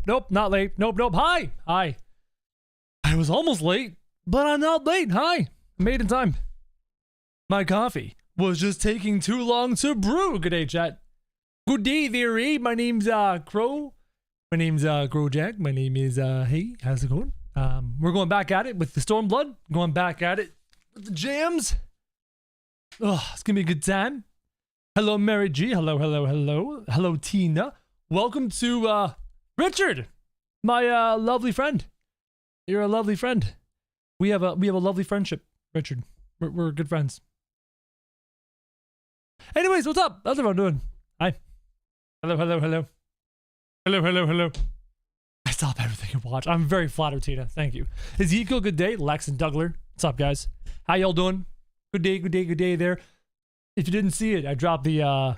Nope, not late. Nope. Hi. I was almost late, but I'm not late. Hi. Made in time. My coffee was just taking too long to brew. Good day, chat. Good day, there. My name's Krojak. My name is hey, how's it going? We're going back at it with the Stormblood. Going back at it with the jams. Oh, it's gonna be a good time. Hello, Mary G. Hello, Tina. Welcome to Richard, my lovely friend. You're a lovely friend. We have a lovely friendship, Richard. We're good friends. Anyways, what's up? How's everyone doing? Hi. Hello. I stop everything and watch. I'm very flattered, Tina. Thank you. Ezekiel, good day. Lex and Dougler. What's up, guys? How y'all doing? Good day there. If you didn't see it, I dropped the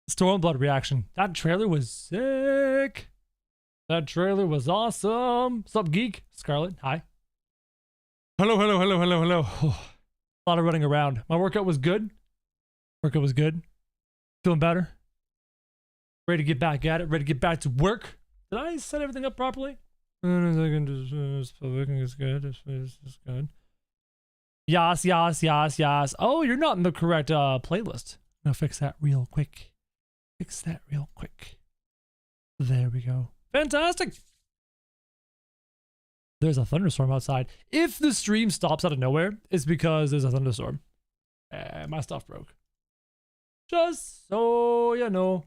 Stormblood reaction. That trailer was sick. That trailer was awesome. What's up, Geek? Scarlet, hi. Hello. Oh, a lot of running around. My workout was good. Feeling better. Ready to get back at it. Ready to get back to work. Did I set everything up properly? It's good. It's good. Yes. Oh, you're not in the correct playlist. I'm gonna fix that real quick. There we go. Fantastic. There's a thunderstorm outside. If the stream stops out of nowhere, it's because there's a thunderstorm. My stuff broke. Just so you know.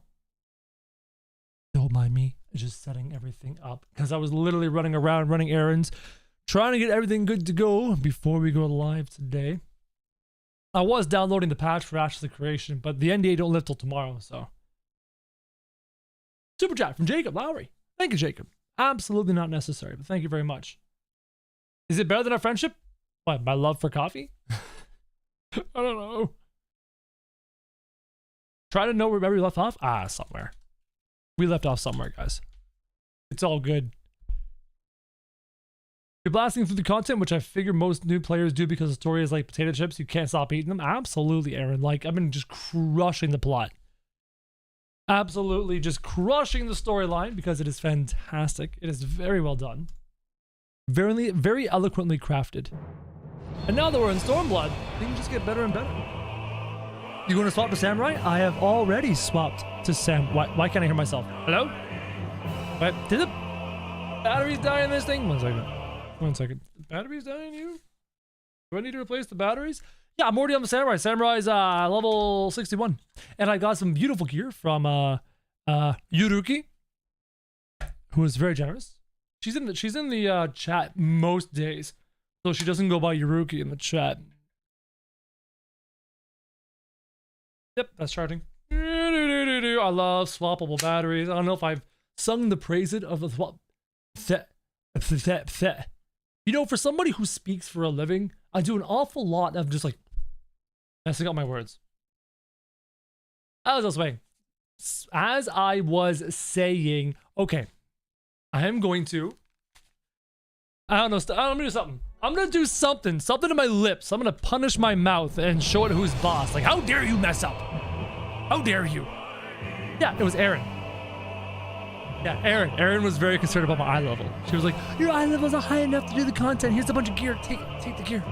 Don't mind me. Just setting everything up because I was literally running around, running errands, trying to get everything good to go before we go live today. I was downloading the patch for Ashes of Creation, but the NDA don't lift till tomorrow, so. Super chat from Jacob Lowry. Thank you, Jacob. Absolutely not necessary, but thank you very much. Is it better than our friendship? What, my love for coffee? I don't know. Try to know where we left off? Somewhere. We left off somewhere, guys. It's all good. You're blasting through the content, which I figure most new players do because the story is like potato chips. You can't stop eating them. Absolutely, Aaron. Like, I've been just crushing the plot. Absolutely just crushing the storyline because it is fantastic. It is very well done. Very eloquently crafted. And now that we're in Stormblood, they can just get better and better. You going to swap to Samurai? I have already swapped to Sam. Why can't I hear myself? Hello? Wait, did the batteries die in this thing? 1 second. The batteries die in you? Do I need to replace the batteries? Yeah, I'm already on the Samurai. Samurai level 61. And I got some beautiful gear from Yuruki, who is very generous. She's in the chat most days, so she doesn't go by Yuruki in the chat. Yep, that's charging. I love swappable batteries. I don't know if I've sung the praises of the swap. You know, for somebody who speaks for a living, I do an awful lot of just like messing up my words. As I was saying, okay, I am going to. I don't know. I'm gonna do something. I'm gonna do something to my lips. I'm gonna punish my mouth and show it who's boss. Like, how dare you mess up? How dare you? Yeah, it was Aaron. Yeah, Aaron was very concerned about my eye level. She was like, your eye level's not high enough to do the content. Here's a bunch of gear. Take the gear.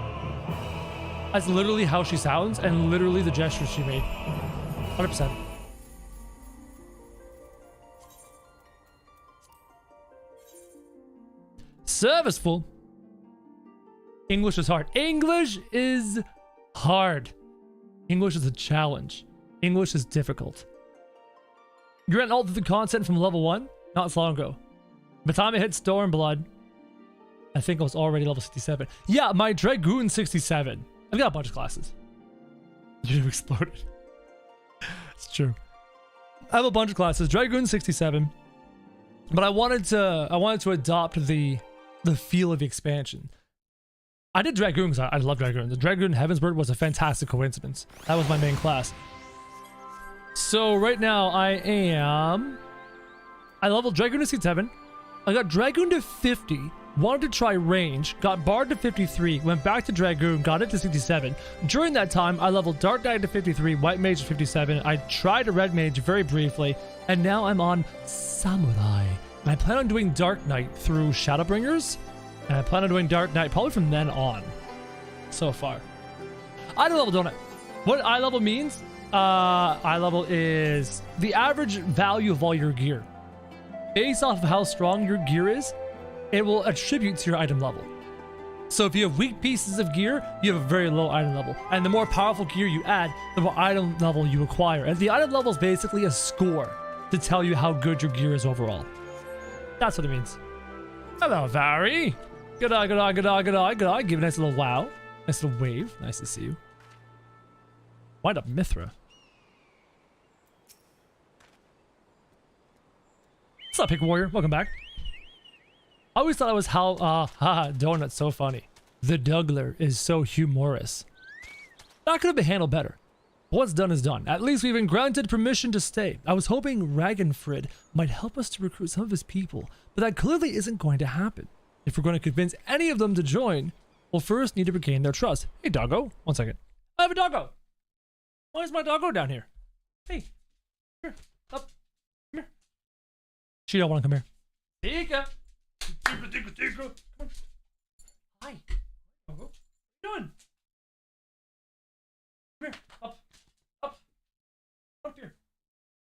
That's literally how she sounds and literally the gestures she made. 100%. Serviceful. English is hard. English is hard. English is a challenge. English is difficult. You ran all the content from level 1 not so long ago. By the time I hit Stormblood, I think I was already level 67. Yeah, my Dragoon 67. I've got a bunch of classes. You exploded. It's true. I have a bunch of classes. Dragoon 67. But I wanted to adopt the feel of the expansion. I did Dragoon because I love Dragoon. The Dragoon Heavensbird was a fantastic coincidence. That was my main class. So right now I leveled Dragoon to 67. I got Dragoon to 50. Wanted to try range. Got Bard to 53. Went back to Dragoon. Got it to 67. During that time, I leveled Dark Knight to 53. White Mage to 57. I tried a Red Mage very briefly. And now I'm on Samurai I plan on doing Dark Knight through Shadowbringers. And I plan on doing Dark Knight probably from then on. So far. Item level, don't I? What eye level means? Eye level is the average value of all your gear. Based off of how strong your gear is, it will attribute to your item level. So if you have weak pieces of gear, you have a very low item level. And the more powerful gear you add, the more item level you acquire. And the item level is basically a score to tell you how good your gear is overall. That's what it means. Hello, Vari. Good eye, good eye, good eye, good eye, good eye. Give a nice little wow. Nice little wave. Nice to see you. Wind up Mithra. What's up, Pick Warrior? Welcome back. I always thought I was how, Donut's so funny. The Dougler is so humorous. That could have been handled better. But what's done is done. At least we've been granted permission to stay. I was hoping Ragnfrid might help us to recruit some of his people, but that clearly isn't going to happen. If we're going to convince any of them to join, we'll first need to regain their trust. Hey, doggo. 1 second. I have a doggo. Why is my doggo down here? Hey. Here. Up. Come here. She don't want to come here. Tika. Tika. Come on. Hi. Doggo. What are you doing? Come here. Up. Up. Up here.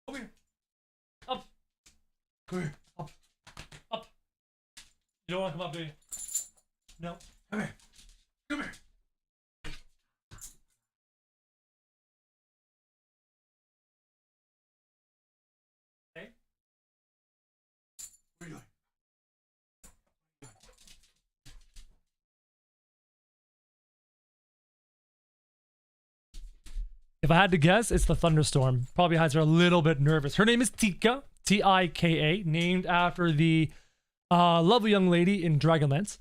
Over here. Up. Come here. Up. Up. You don't want to come up, do you? No. Come here. Come here. Hey. What are you doing? If I had to guess, it's the thunderstorm. Probably has her a little bit nervous. Her name is Tika, T-I-K-A, named after the lovely young lady in Dragonlance.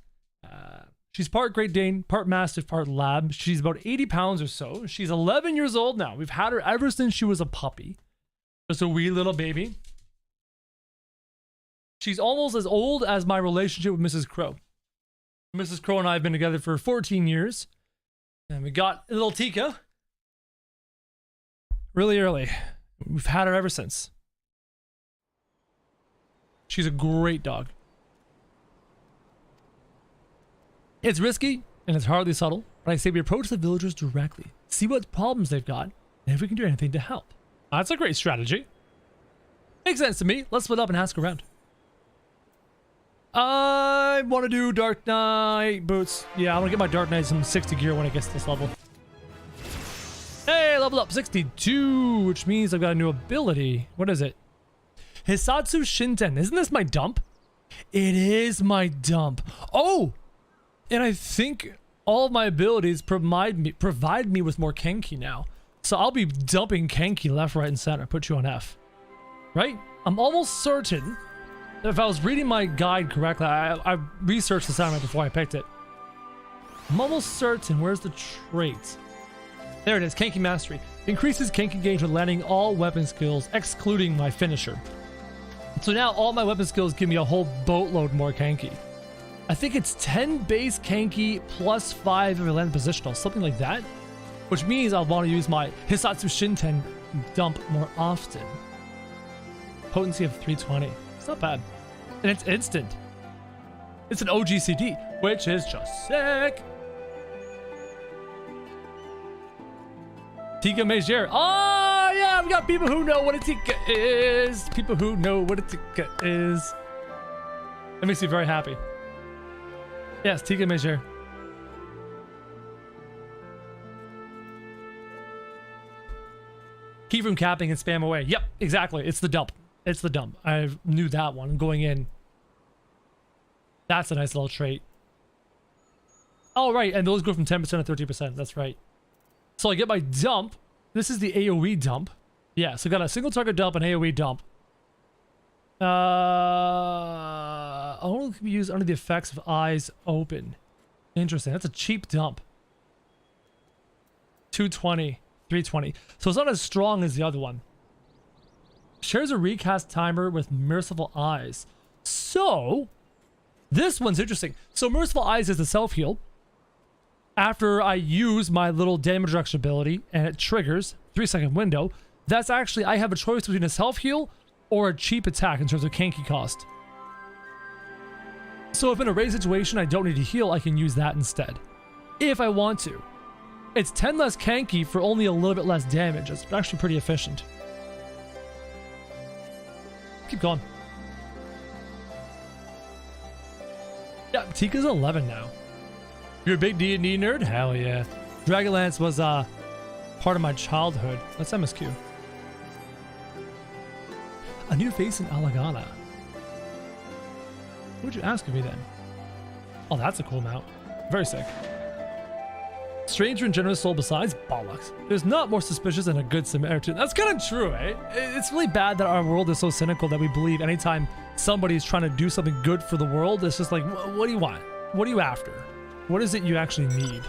She's part Great Dane, part Mastiff, part Lab. She's about 80 pounds or so. She's 11 years old now. We've had her ever since she was a puppy. Just a wee little baby. She's almost as old as my relationship with Mrs. Crow. Mrs. Crow and I have been together for 14 years. And we got little Tika really early. We've had her ever since. She's a great dog. It's risky and it's hardly subtle, but I say we approach the villagers directly, see what problems they've got, and if we can do anything to help. That's a great strategy. Makes sense to me. Let's split up and ask around. I want to do Dark Knight boots. Yeah, I want to get my Dark Knight some 60 gear when it gets to this level. Hey, level up 62, which means I've got a new ability. What is it? Hisatsu Shinten. Isn't this my dump? It is my dump. Oh! And I think all of my abilities provide me with more Kenki now. So I'll be dumping Kenki left, right, and center. Put you on F. Right? I'm almost certain that if I was reading my guide correctly, I researched this out before I picked it. I'm almost certain. Where's the trait? There it is. Kenki Mastery. Increases Kenki gauge when landing all weapon skills, excluding my finisher. So now all my weapon skills give me a whole boatload more Kenki. I think it's 10 base Kenki plus 5 if I land positional, something like that. Which means I'll want to use my Hisatsu Shinten dump more often. Potency of 320. It's not bad. And it's instant. It's an OGCD, which is just sick. Tika Major. Oh, yeah, we got people who know what a Tika is. People who know what a Tika is. That makes me very happy. Yes, Tika Major. Key from capping and spam away. Yep, exactly. It's the dump. It's the dump. I knew that one going in. That's a nice little trait. Oh, right. And those go from 10% to 13%. That's right. So I get my dump. This is the AoE dump. Yeah, so I got a single target dump and AoE dump. Only can be used under the effects of eyes open. Interesting. That's a cheap dump. 220, 320. So it's not as strong as the other one. Shares a recast timer with Merciful Eyes. So this one's interesting. So Merciful Eyes is a self-heal. After I use my little damage reduction ability and it triggers 3-second window, that's actually, I have a choice between a self-heal or a cheap attack in terms of Kenki cost. So if in a raid situation I don't need to heal, I can use that instead. If I want to. It's 10 less kanky for only a little bit less damage. It's actually pretty efficient. Keep going. Yeah, Tika's 11 now. You're a big D&D nerd? Hell yeah. Dragonlance was part of my childhood. That's MSQ. A new face in Alagana. What would you ask of me then? Oh, that's a cool mount. Very sick. Stranger and generous soul besides? Bollocks. There's not more suspicious than a good Samaritan. That's kind of true, eh? It's really bad that our world is so cynical that we believe anytime somebody's trying to do something good for the world, it's just like, what do you want? What are you after? What is it you actually need?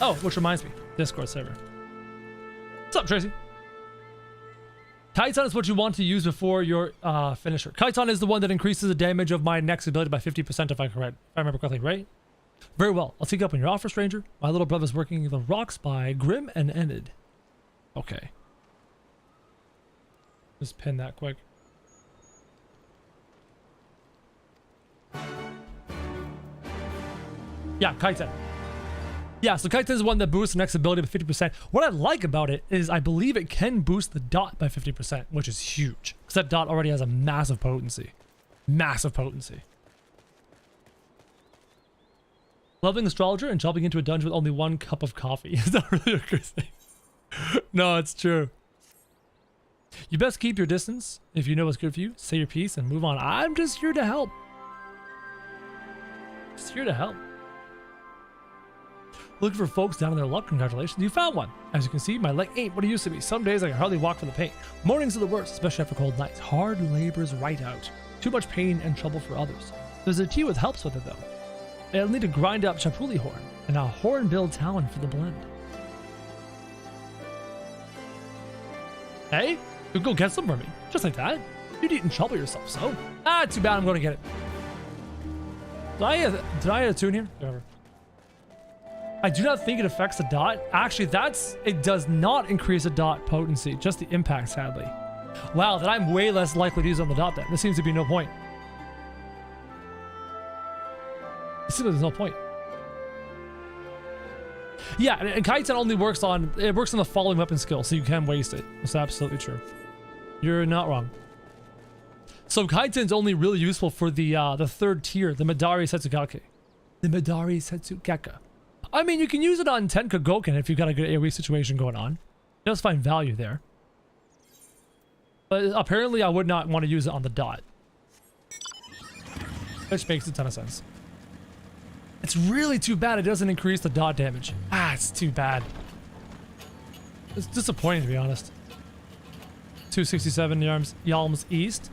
Oh, which reminds me, Discord server. What's up, Tracy? Kaiton is what you want to use before your finisher. Kaiton is the one that increases the damage of my next ability by 50% if I remember correctly, right? Very well. I'll take you up on your offer, stranger. My little brother's working the rocks by Grim and Enid. Okay. Just pin that quick. Yeah, Kaiton. Yeah, so Kaiton is the one that boosts the next ability by 50%. What I like about it is I believe it can boost the dot by 50%, which is huge. Because that dot already has a massive potency. Massive potency. Leveling astrologer and jumping into a dungeon with only 1 cup of coffee. Is that really a good thing? No, it's true. You best keep your distance. If you know what's good for you, say your piece and move on. I'm just here to help. Just here to help. Looking for folks down on their luck. Congratulations, you found one. As you can see, my leg ain't what it used to be. Some days I can hardly walk for the pain. Mornings are the worst, especially after cold nights. Hard labor's right out. Too much pain and trouble for others. There's a tea with helps with it though. It'll need to grind up Chapuli horn and a hornbill talon for the blend. Hey, you go get some for me. Just like that. You'd eat and trouble yourself, so. Ah, too bad I'm going to get it. Did I add a tune here? Whatever. I do not think it affects the dot. Actually, it does not increase the dot potency, just the impact, sadly. Wow, then I'm way less likely to use it on the dot then. There seems to be no point. It seems like there's no point. Yeah, and Kaiton only works on the following weapon skill, so you can waste it. That's absolutely true. You're not wrong. So Kaiton's only really useful for the third tier, the Midari Setsugake. The Midari Setsugake. I mean, you can use it on Tenka Goken if you've got a good AoE situation going on. It does find value there. But apparently I would not want to use it on the dot. Which makes a ton of sense. It's really too bad it doesn't increase the dot damage. Ah, it's too bad. It's disappointing, to be honest. 267 Yalms East.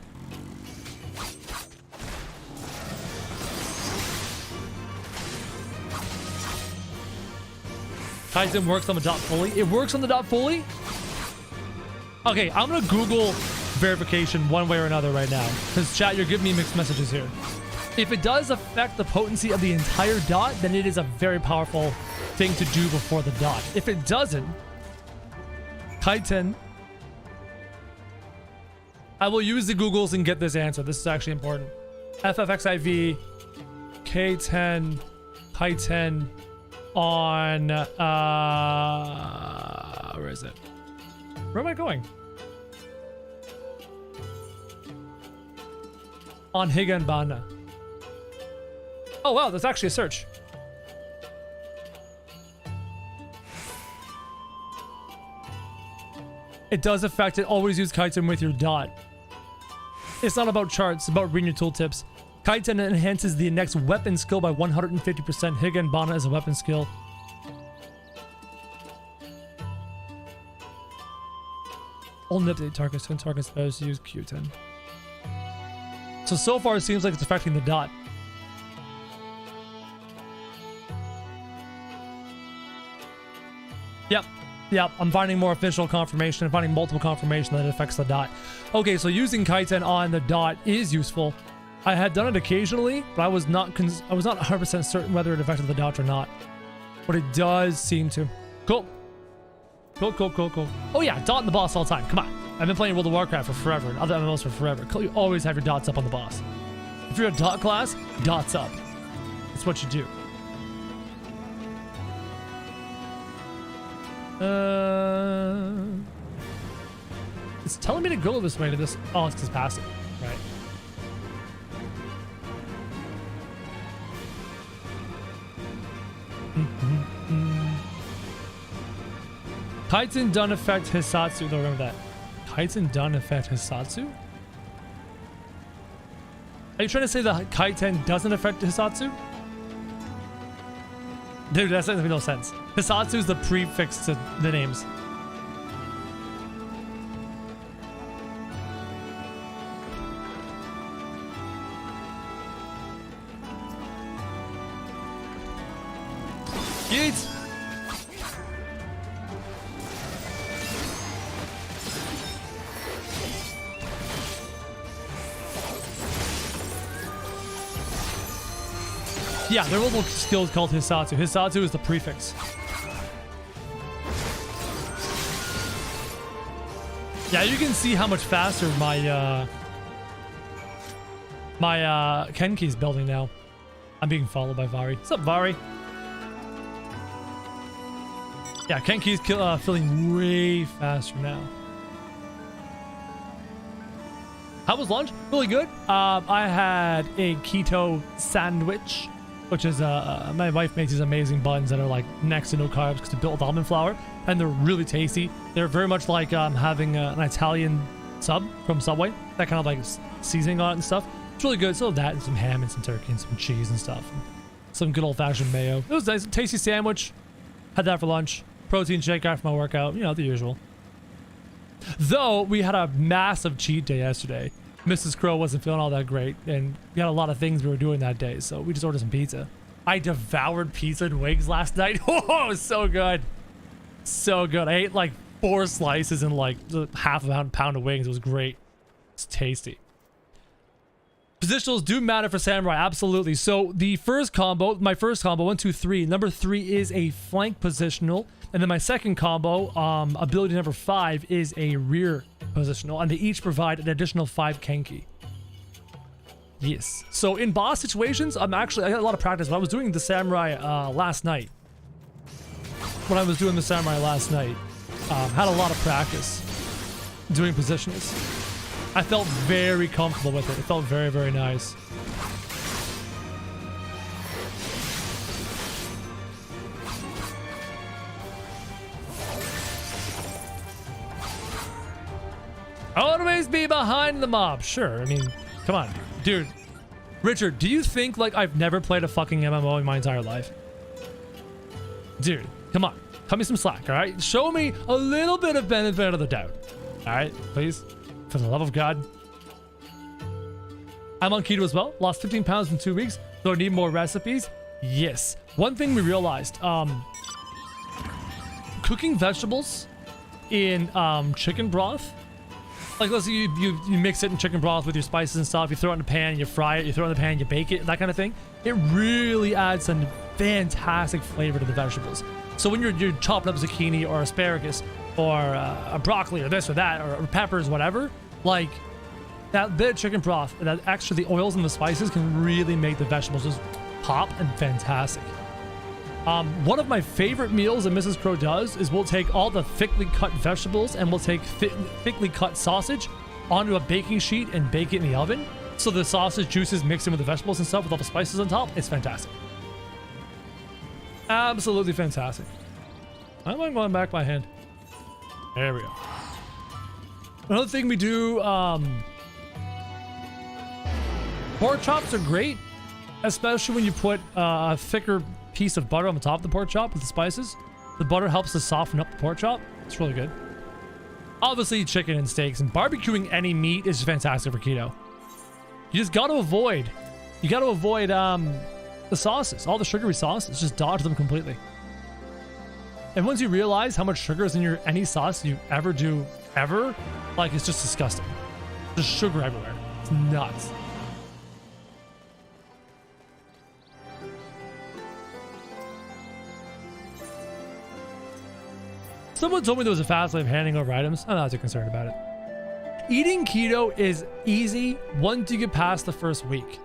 Kaizen works on the dot fully. It works on the dot fully? Okay, I'm gonna Google verification one way or another right now. Because chat, you're giving me mixed messages here. If it does affect the potency of the entire dot, then it is a very powerful thing to do before the dot. If it doesn't, Kaizen, I will use the Googles and get this answer. This is actually important. Ffxiv, K10, Kaizen on, where is it? Where am I going? On Higanbana. Oh wow, that's actually a search. It does affect it. Always use Kaizen with your dot. It's not about charts, it's about reading your tooltips. Kaizen enhances the next weapon skill by 150%. Higanbana is a weapon skill. Only update targets, 10 targets better use Q10. So far it seems like it's affecting the dot. Yep, I'm finding more official confirmation. I'm finding multiple confirmation that it affects the dot. Okay, so using Kaizen on the dot is useful. I had done it occasionally, but I was not 100% certain whether it affected the dot or not. But it does seem to. Cool. Oh yeah, dot in the boss all the time. Come on. I've been playing World of Warcraft for forever and other MMOs for forever. You always have your dots up on the boss. If you're a dot class, dots up. That's what you do. It's telling me to go this way to this. Oh, it's because passive, right? Kaiten don't affect Hisatsu. Don't remember that. Kaiten don't affect Hisatsu? Are you trying to say that Kaiten doesn't affect Hisatsu? Dude, that doesn't make no sense. Hisatsu is the prefix to the names. Yeet! Yeah, there are multiple skills called Hisatsu. Hisatsu is the prefix. Yeah, you can see how much faster my Kenki's building now. I'm being followed by Vari. What's up, Vari? Yeah, Kenki's filling way faster now. How was lunch? Really good. I had a keto sandwich, which is my wife makes these amazing buns that are like next to no carbs because they're built with almond flour, and they're really tasty. They're very much like having an Italian sub from Subway, that kind of like seasoning on it and stuff. It's really good. So that and some ham and some turkey and some cheese and stuff, and some good old-fashioned mayo. It was nice, tasty sandwich. Had that for lunch. Protein shake after my workout, you know, the usual. Though we had a massive cheat day yesterday. Mrs. Crow wasn't feeling all that great, and we had a lot of things we were doing that day, so we just ordered some pizza. I devoured pizza and wings last night. Oh, it was so good. So good. I ate like 4 slices and like half a pound of wings. It was great. It's tasty. Positionals do matter for Samurai, absolutely. So the first combo, my first combo, 1, 2, 3. Number 3 is a flank positional. And then my second combo, ability number 5, is a rear positional. And they each provide an additional 5 Kenki. Yes. So in boss situations, I had a lot of practice. When I was doing the Samurai last night. Had a lot of practice doing positionals. I felt very comfortable with it. It felt very, very nice. Always be behind the mob. Sure. I mean, come on. Dude. Richard, do you think like I've never played a fucking MMO in my entire life? Dude, come on. Cut me some slack, alright? Show me a little bit of benefit of the doubt. Alright, please. For the love of God. I'm on keto as well. Lost 15 pounds in 2 weeks. Do I need more recipes? Yes. One thing we realized, cooking vegetables in chicken broth. Like let's say you mix it in chicken broth with your spices and stuff. You throw it in the pan, you fry it. You throw it in the pan, you bake it. That kind of thing. It really adds some fantastic flavor to the vegetables. So when you're chopping up zucchini or asparagus or a broccoli or this or that or peppers, whatever, like that bit of chicken broth, that extra, the oils and the spices can really make the vegetables just pop and fantastic. One of my favorite meals that Mrs. Crow does is we'll take all the thickly cut vegetables and we'll take thickly cut sausage onto a baking sheet and bake it in the oven. So the sausage juices mix in with the vegetables and stuff with all the spices on top. It's fantastic. Absolutely fantastic. Why am I going back by hand? There we go. Another thing we do, pork chops are great, especially when you put a thicker piece of butter on the top of the pork chop with the spices. The butter helps to soften up the pork chop. It's really good. Obviously, chicken and steaks and barbecuing any meat is fantastic for keto. You just got to avoid, the sauces, all the sugary sauces. Just dodge them completely. And once you realize how much sugar is in any sauce you ever do, like it's just disgusting. There's sugar everywhere. It's nuts. Someone told me there was a fast way of handing over items. I'm not too concerned about it. Eating keto is easy once you get past the first week.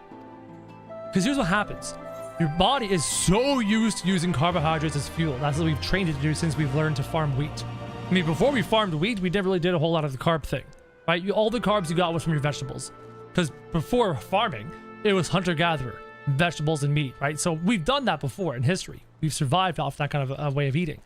Because here's what happens. Your body is so used to using carbohydrates as fuel. That's what we've trained it to do since we've learned to farm wheat. I mean, before we farmed wheat, we never really did a whole lot of the carb thing, right? All the carbs you got was from your vegetables. Because before farming, it was hunter-gatherer, vegetables and meat, right? So we've done that before in history. We've survived off that kind of a way of eating.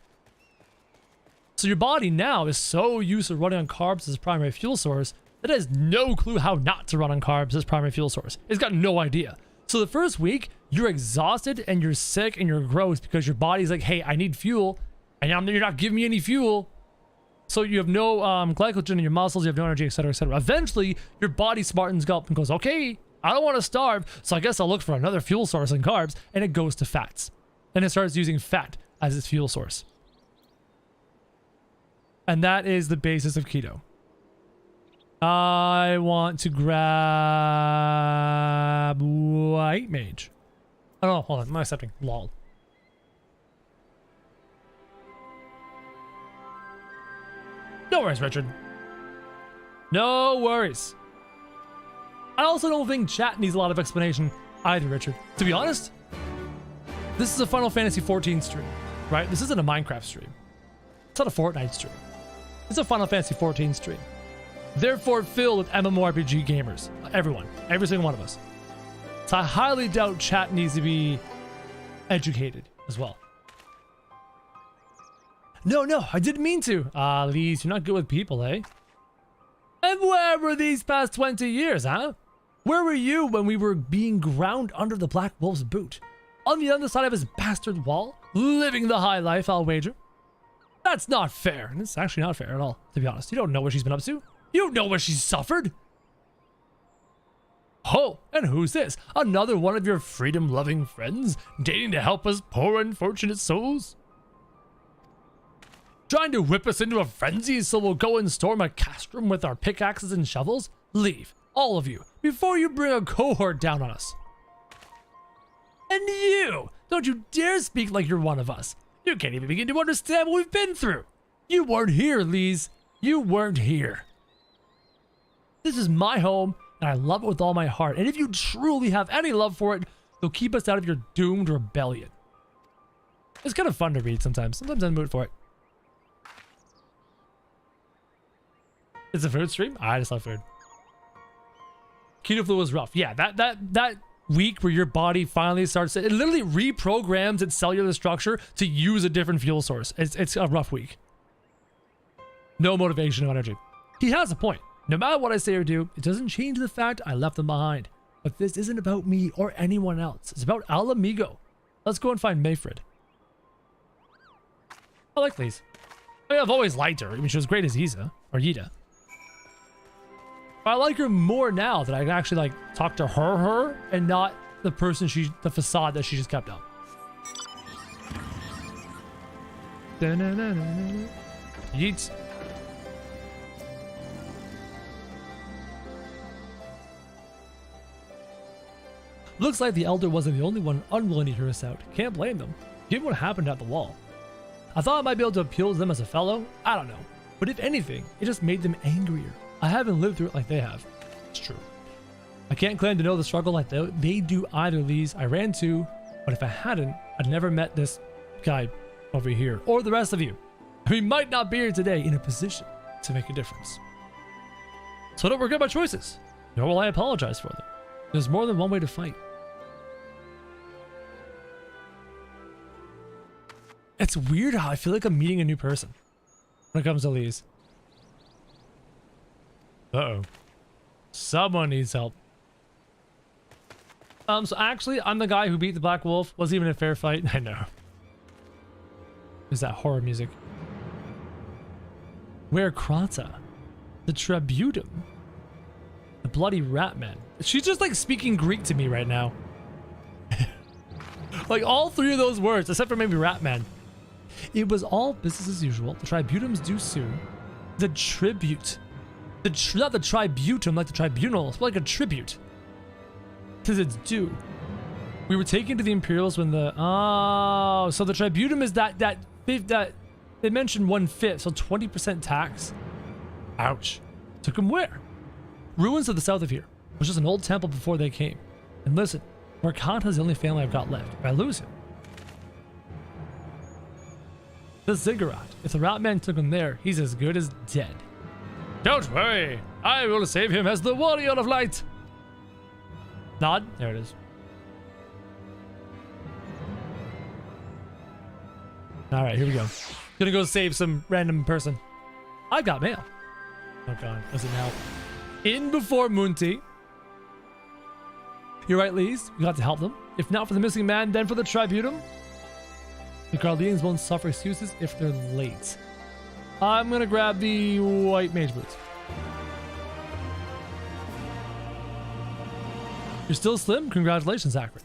So your body now is so used to running on carbs as a primary fuel source that it has no clue how not to run on carbs as primary fuel source. It's got no idea. So the first week, you're exhausted and you're sick and you're gross because your body's like, hey, I need fuel. And you're not giving me any fuel. So you have no glycogen in your muscles, you have no energy, etc., etc. Eventually, your body smartens up and goes, okay, I don't want to starve, so I guess I'll look for another fuel source in carbs, and it goes to fats. And it starts using fat as its fuel source. And that is the basis of keto. I want to grab White Mage. Oh, hold on. I'm not accepting. Lol. No worries, Richard. No worries. I also don't think chat needs a lot of explanation either, Richard. To be honest, this is a Final Fantasy XIV stream, right? This isn't a Minecraft stream. It's not a Fortnite stream. It's a Final Fantasy XIV stream. Therefore filled with MMORPG gamers. Everyone. Every single one of us. So I highly doubt chat needs to be educated as well. No, I didn't mean to. Lise, you're not good with people, eh? And where were these past 20 years, huh? Where were you when we were being ground under the Black Wolf's boot? On the other side of his bastard wall? Living the high life, I'll wager. That's not fair. And it's actually not fair at all, to be honest. You don't know what she's been up to. You don't know what she's suffered. Oh, and who's this? Another one of your freedom-loving friends? Dating to help us poor unfortunate souls? Trying to whip us into a frenzy so we'll go and storm a castrum with our pickaxes and shovels? Leave, all of you, before you bring a cohort down on us. And you! Don't you dare speak like you're one of us. You can't even begin to understand what we've been through. You weren't here, Lise. You weren't here. This is my home, and I love it with all my heart. And if you truly have any love for it, you'll keep us out of your doomed rebellion. It's kind of fun to read sometimes. Sometimes I'm in the mood for it. It's a food stream? I just love food. Keto flu was rough. Yeah, that week where your body finally starts, it literally reprograms its cellular structure to use a different fuel source. It's a rough week. No motivation, no energy. He has a point. No matter what I say or do, it doesn't change the fact I left them behind. But this isn't about me or anyone else. It's about Al Amigo. Let's go and find Mayfred. I like these. I mean, I've always liked her. I mean, she was great as Isa or Yida. But I like her more now that I can actually like talk to her and not the person the facade that she just kept up. Yeets. Looks like the Elder wasn't the only one unwilling to hear us out. Can't blame them, given what happened at the wall. I thought I might be able to appeal to them as a fellow. I don't know. But if anything, it just made them angrier. I haven't lived through it like they have. It's true. I can't claim to know the struggle like they do either, Lise. I ran too, but if I hadn't, I'd never met this guy over here, or the rest of you. We might not be here today in a position to make a difference. So I don't regret my choices, nor will I apologize for them. There's more than one way to fight. It's weird how I feel like I'm meeting a new person when it comes to Lise. Uh-oh. Someone needs help. So actually, I'm the guy who beat the Black Wolf. Wasn't even a fair fight. I know. There's that horror music. Where Krata? The Tributum? The Bloody Ratman? She's just like speaking Greek to me right now. Like all three of those words, except for maybe Ratman. It was all business as usual. The Tributums due soon. The tribute. Not the tributum like the tribunal, it's like a tribute. Because it's due. We were taken to the Imperials when the... Oh, so the tributum is that they mentioned 1/5, so 20% tax. Ouch. Took them where? Ruins to the south of here. It was just an old temple before they came. And listen, Mercanta's the only family I've got left. If I lose him. The Ziggurat. If the Rat Man took him there, he's as good as dead. Don't worry. I will save him as the Warrior of Light. Nod. There it is. All right, here we go. Gonna go save some random person. I've got mail. Oh god, is it now? In before Munti. You're right, Lees. We got to help them. If not for the missing man, then for the Tribunum. The Garleans won't suffer excuses if they're late. I'm gonna grab the white mage boots. You're still slim? Congratulations, Akron.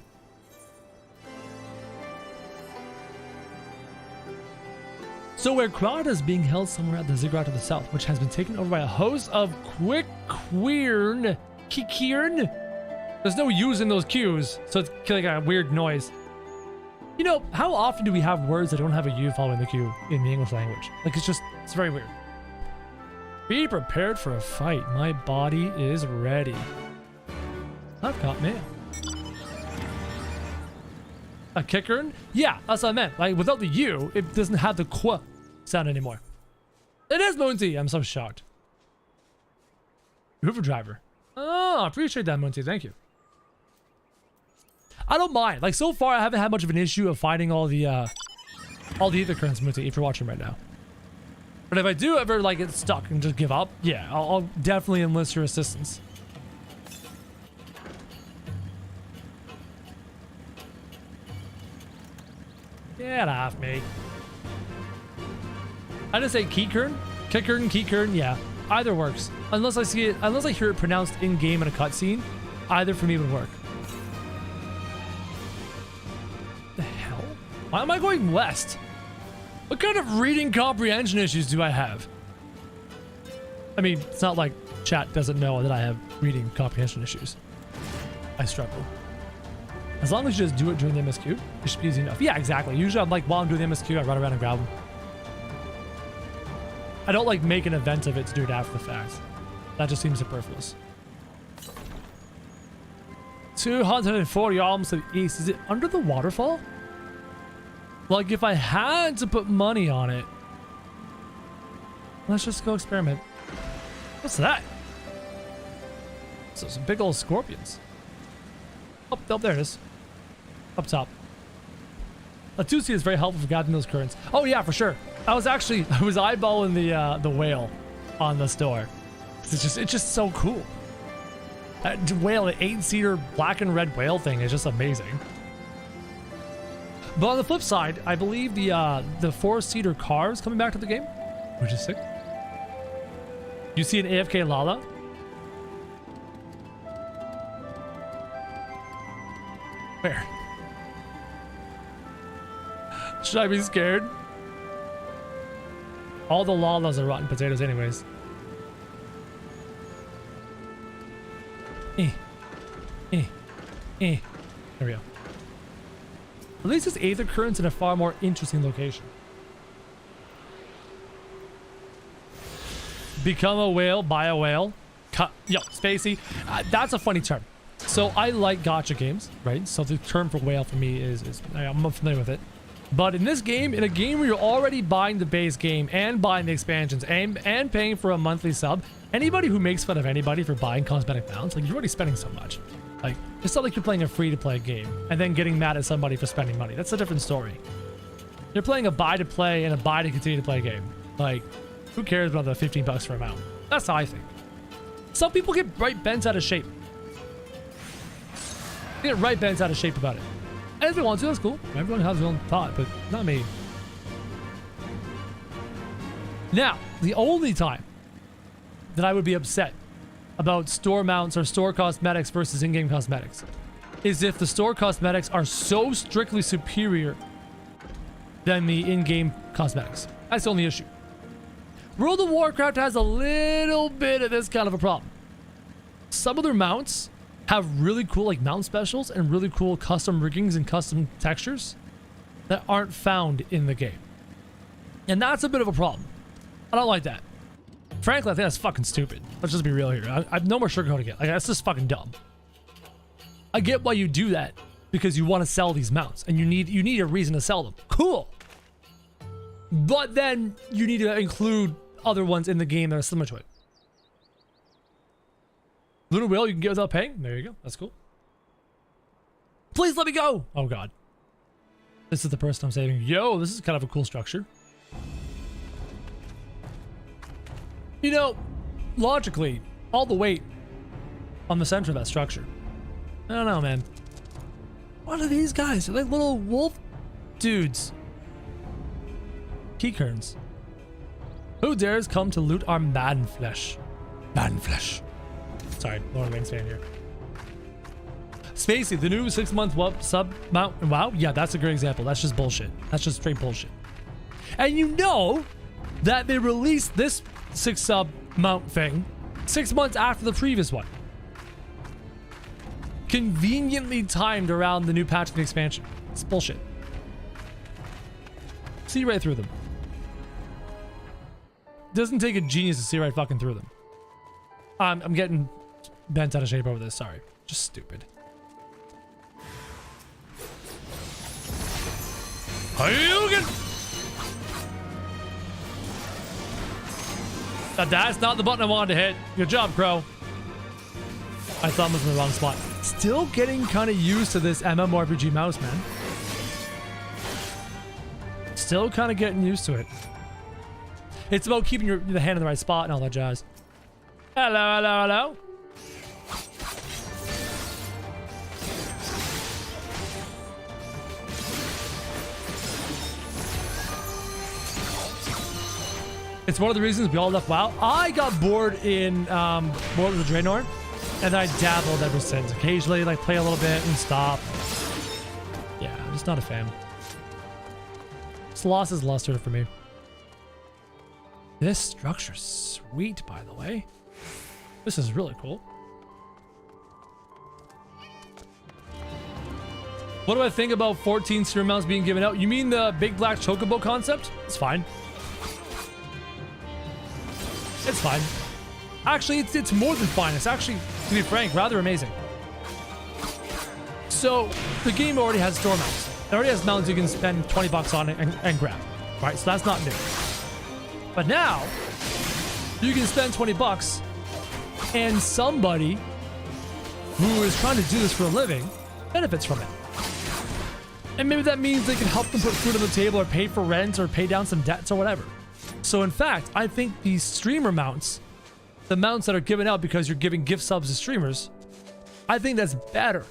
So where Krojak is being held somewhere at the Ziggurat to the south, which has been taken over by a host of Kikirn. There's no U's in those Q's, so it's like a weird noise. You know, how often do we have words that don't have a U following the Q in the English language? Like, it's very weird. Be prepared for a fight. My body is ready. I've got mail. A Kikirn? Yeah, that's what I meant. Like, without the U, it doesn't have the Qu sound anymore. It is Munti. I'm so shocked. Hoover driver. Oh, I appreciate that, Munti. Thank you. I don't mind. Like, so far, I haven't had much of an issue of finding all the ether currents, Munti, if you're watching right now. But if I do ever, like, get stuck and just give up, yeah, I'll definitely enlist your assistance. Get off me. I just say Kikirn? Kikirn, yeah. Either works. Unless I hear it pronounced in-game in a cutscene, either for me would work. The hell? Why am I going west? What kind of reading comprehension issues do I have? I mean, it's not like chat doesn't know that I have reading comprehension issues. I struggle. As long as you just do it during the MSQ, it should be easy enough. Yeah, exactly. Usually I'm like, while I'm doing the MSQ, I run around and grab them. I don't like make an event of it to do it after the fact. That just seems superfluous. 240 alms to the east. Is it under the waterfall? Like, if I had to put money on it. Let's just go experiment. What's that? So some big old scorpions. Oh, there it is. Up top. Latusi is very helpful for guiding those currents. Oh yeah, for sure. I was eyeballing the whale on the store. It's just so cool. That whale, an 8-seater black and red whale thing is just amazing. But on the flip side, I believe the 4-seater car is coming back to the game, which is sick. You see an AFK Lala? Where? Should I be scared? All the Lalas are rotten potatoes anyways. There we go. At least it's Aether Currents in a far more interesting location. Become a whale, buy a whale. Yo, Spacey. That's a funny term. So I like gacha games, right? So the term for whale for me is I'm familiar with it. But in this game, in a game where you're already buying the base game and buying the expansions and paying for a monthly sub, anybody who makes fun of anybody for buying cosmetic mounts, like, you're already spending so much. Like, it's not like you're playing a free-to-play game and then getting mad at somebody for spending money. That's a different story. You're playing a buy-to-play and a buy-to-continue-to-play game. Like, who cares about the 15 bucks for a mount? That's how I think. Some people get right bent out of shape. They get right bent out of shape about it. And if they want to, that's cool. Everyone has their own thought, but not me. Now, the only time that I would be upset about store mounts or store cosmetics versus in-game cosmetics is if the store cosmetics are so strictly superior than the in-game cosmetics. That's the only issue. World of Warcraft has a little bit of this kind of a problem. Some of their mounts have really cool, like, mount specials and really cool custom riggings and custom textures that aren't found in the game. And that's a bit of a problem. I don't like that. Frankly, I think that's fucking stupid. Let's just be real here. I've no more sugarcoating it. Like, that's just fucking dumb. I get why you do that because you want to sell these mounts and you need a reason to sell them. Cool. But then you need to include other ones in the game that are similar to it. Lunar Whale you can get without paying. There you go. That's cool. Please let me go. Oh god. This is the person I'm saving. Yo, this is kind of a cool structure. You know, logically, all the weight on the center of that structure. I don't know, man. What are these guys? They're like little wolf dudes. Keykerns. Who dares come to loot our man flesh? Man flesh. Sorry, Lord of the Rings fan here. Spacey, the new 6-month sub mount. Wow, yeah, that's a great example. That's just bullshit. That's just straight bullshit. And you know that they released this 6 sub mount thing 6 months after the previous one. Conveniently timed around the new patch and expansion. It's bullshit. See right through them. Doesn't take a genius to see right fucking through them. I'm getting bent out of shape over this. Sorry. Just stupid. Hadouken! That's not the button I wanted to hit. Good job, Crow. My thumb was in the wrong spot. Still getting kind of used to this MMORPG mouse, man. Still kind of getting used to it. It's about keeping the hand in the right spot and all that jazz. Hello, hello, hello. It's one of the reasons we all left WoW. I got bored in War of the Draenor, and I dabbled ever since. Occasionally, like, play a little bit and stop. Yeah, I'm just not a fan. It's lost its luster for me. This structure's sweet, by the way. This is really cool. What do I think about 14 sphere mounts being given out? You mean the big black chocobo concept? It's fine. It's fine. Actually, it's more than fine. It's actually, to be frank, rather amazing. So, the game already has store mounts. It already has mounts you can spend 20 bucks on and grab. Right? So that's not new. But now, you can spend 20 bucks and somebody who is trying to do this for a living benefits from it. And maybe that means they can help them put food on the table or pay for rent or pay down some debts or whatever. So in fact, I think these streamer mounts, the mounts that are given out because you're giving gift subs to streamers, I think that's better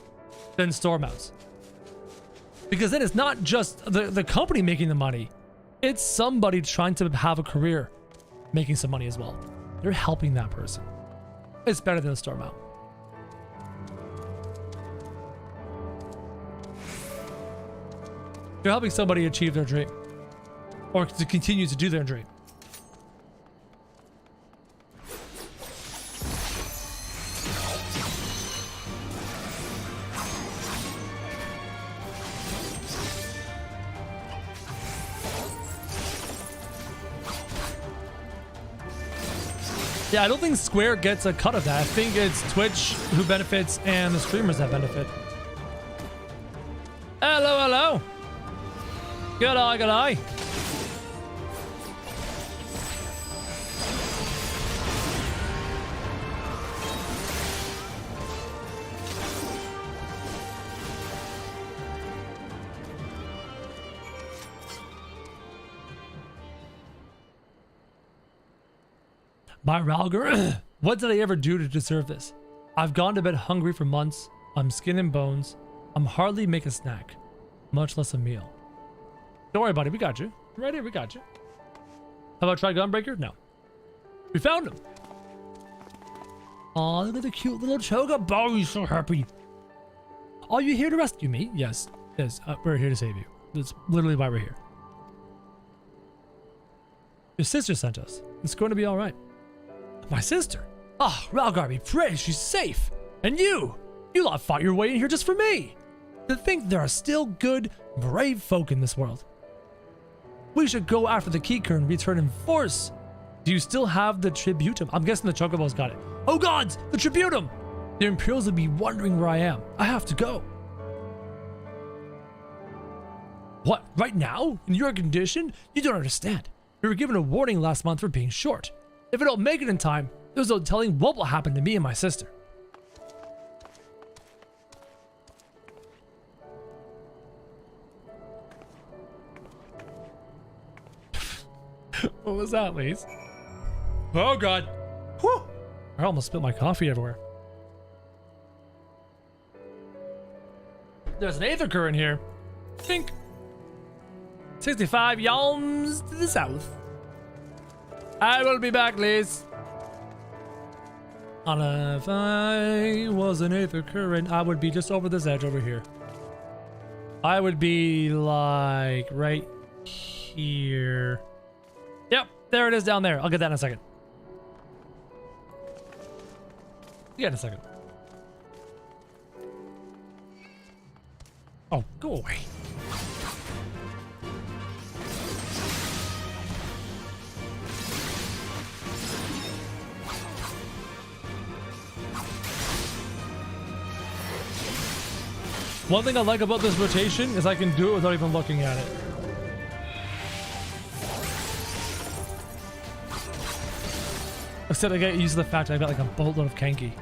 than store mounts. Because then it's not just the company making the money. It's somebody trying to have a career making some money as well. You're helping that person. It's better than a store mount. You're helping somebody achieve their dream or to continue to do their dream. Yeah, I don't think Square gets a cut of that. I think it's Twitch who benefits and the streamers that benefit. Hello, hello. Good eye, good eye. By Ralgar, what did I ever do to deserve this? I've gone to bed hungry for months. I'm skin and bones. I'm hardly make a snack, much less a meal. Don't worry, buddy. We got you. Right here, we got you. How about try Gunbreaker? No. We found him. Aw, look at the cute little chocobo. He's so happy. Are you here to rescue me? Yes. Yes, we're here to save you. That's literally why we're here. Your sister sent us. It's going to be all right. My sister? Ah, oh, Ralgar be praised. She's safe. And you lot fought your way in here just for me. To think there are still good, brave folk in this world. We should go after the Keeker and return in force. Do you still have the Tributum? I'm guessing the Chocobo's got it. Oh gods, the Tributum! The Imperials would be wondering where I am. I have to go. What? Right now? In your condition? You don't understand. You were given a warning last month for being short. If I don't make it in time, there's no telling what will happen to me and my sister. What was that, Lise? Oh god. Whew. I almost spilled my coffee everywhere. There's an Aether in here. Think. 65 yalms to the south. I will be back, Liz. And if I was an Aether current, I would be just over this edge over here. I would be like right here. Yep, there it is down there. I'll get that in a second. Yeah, in a second. Oh, go away. One thing I like about this rotation is I can do it without even looking at it. Except I get used to the fact I've got like a boatload of Kenki.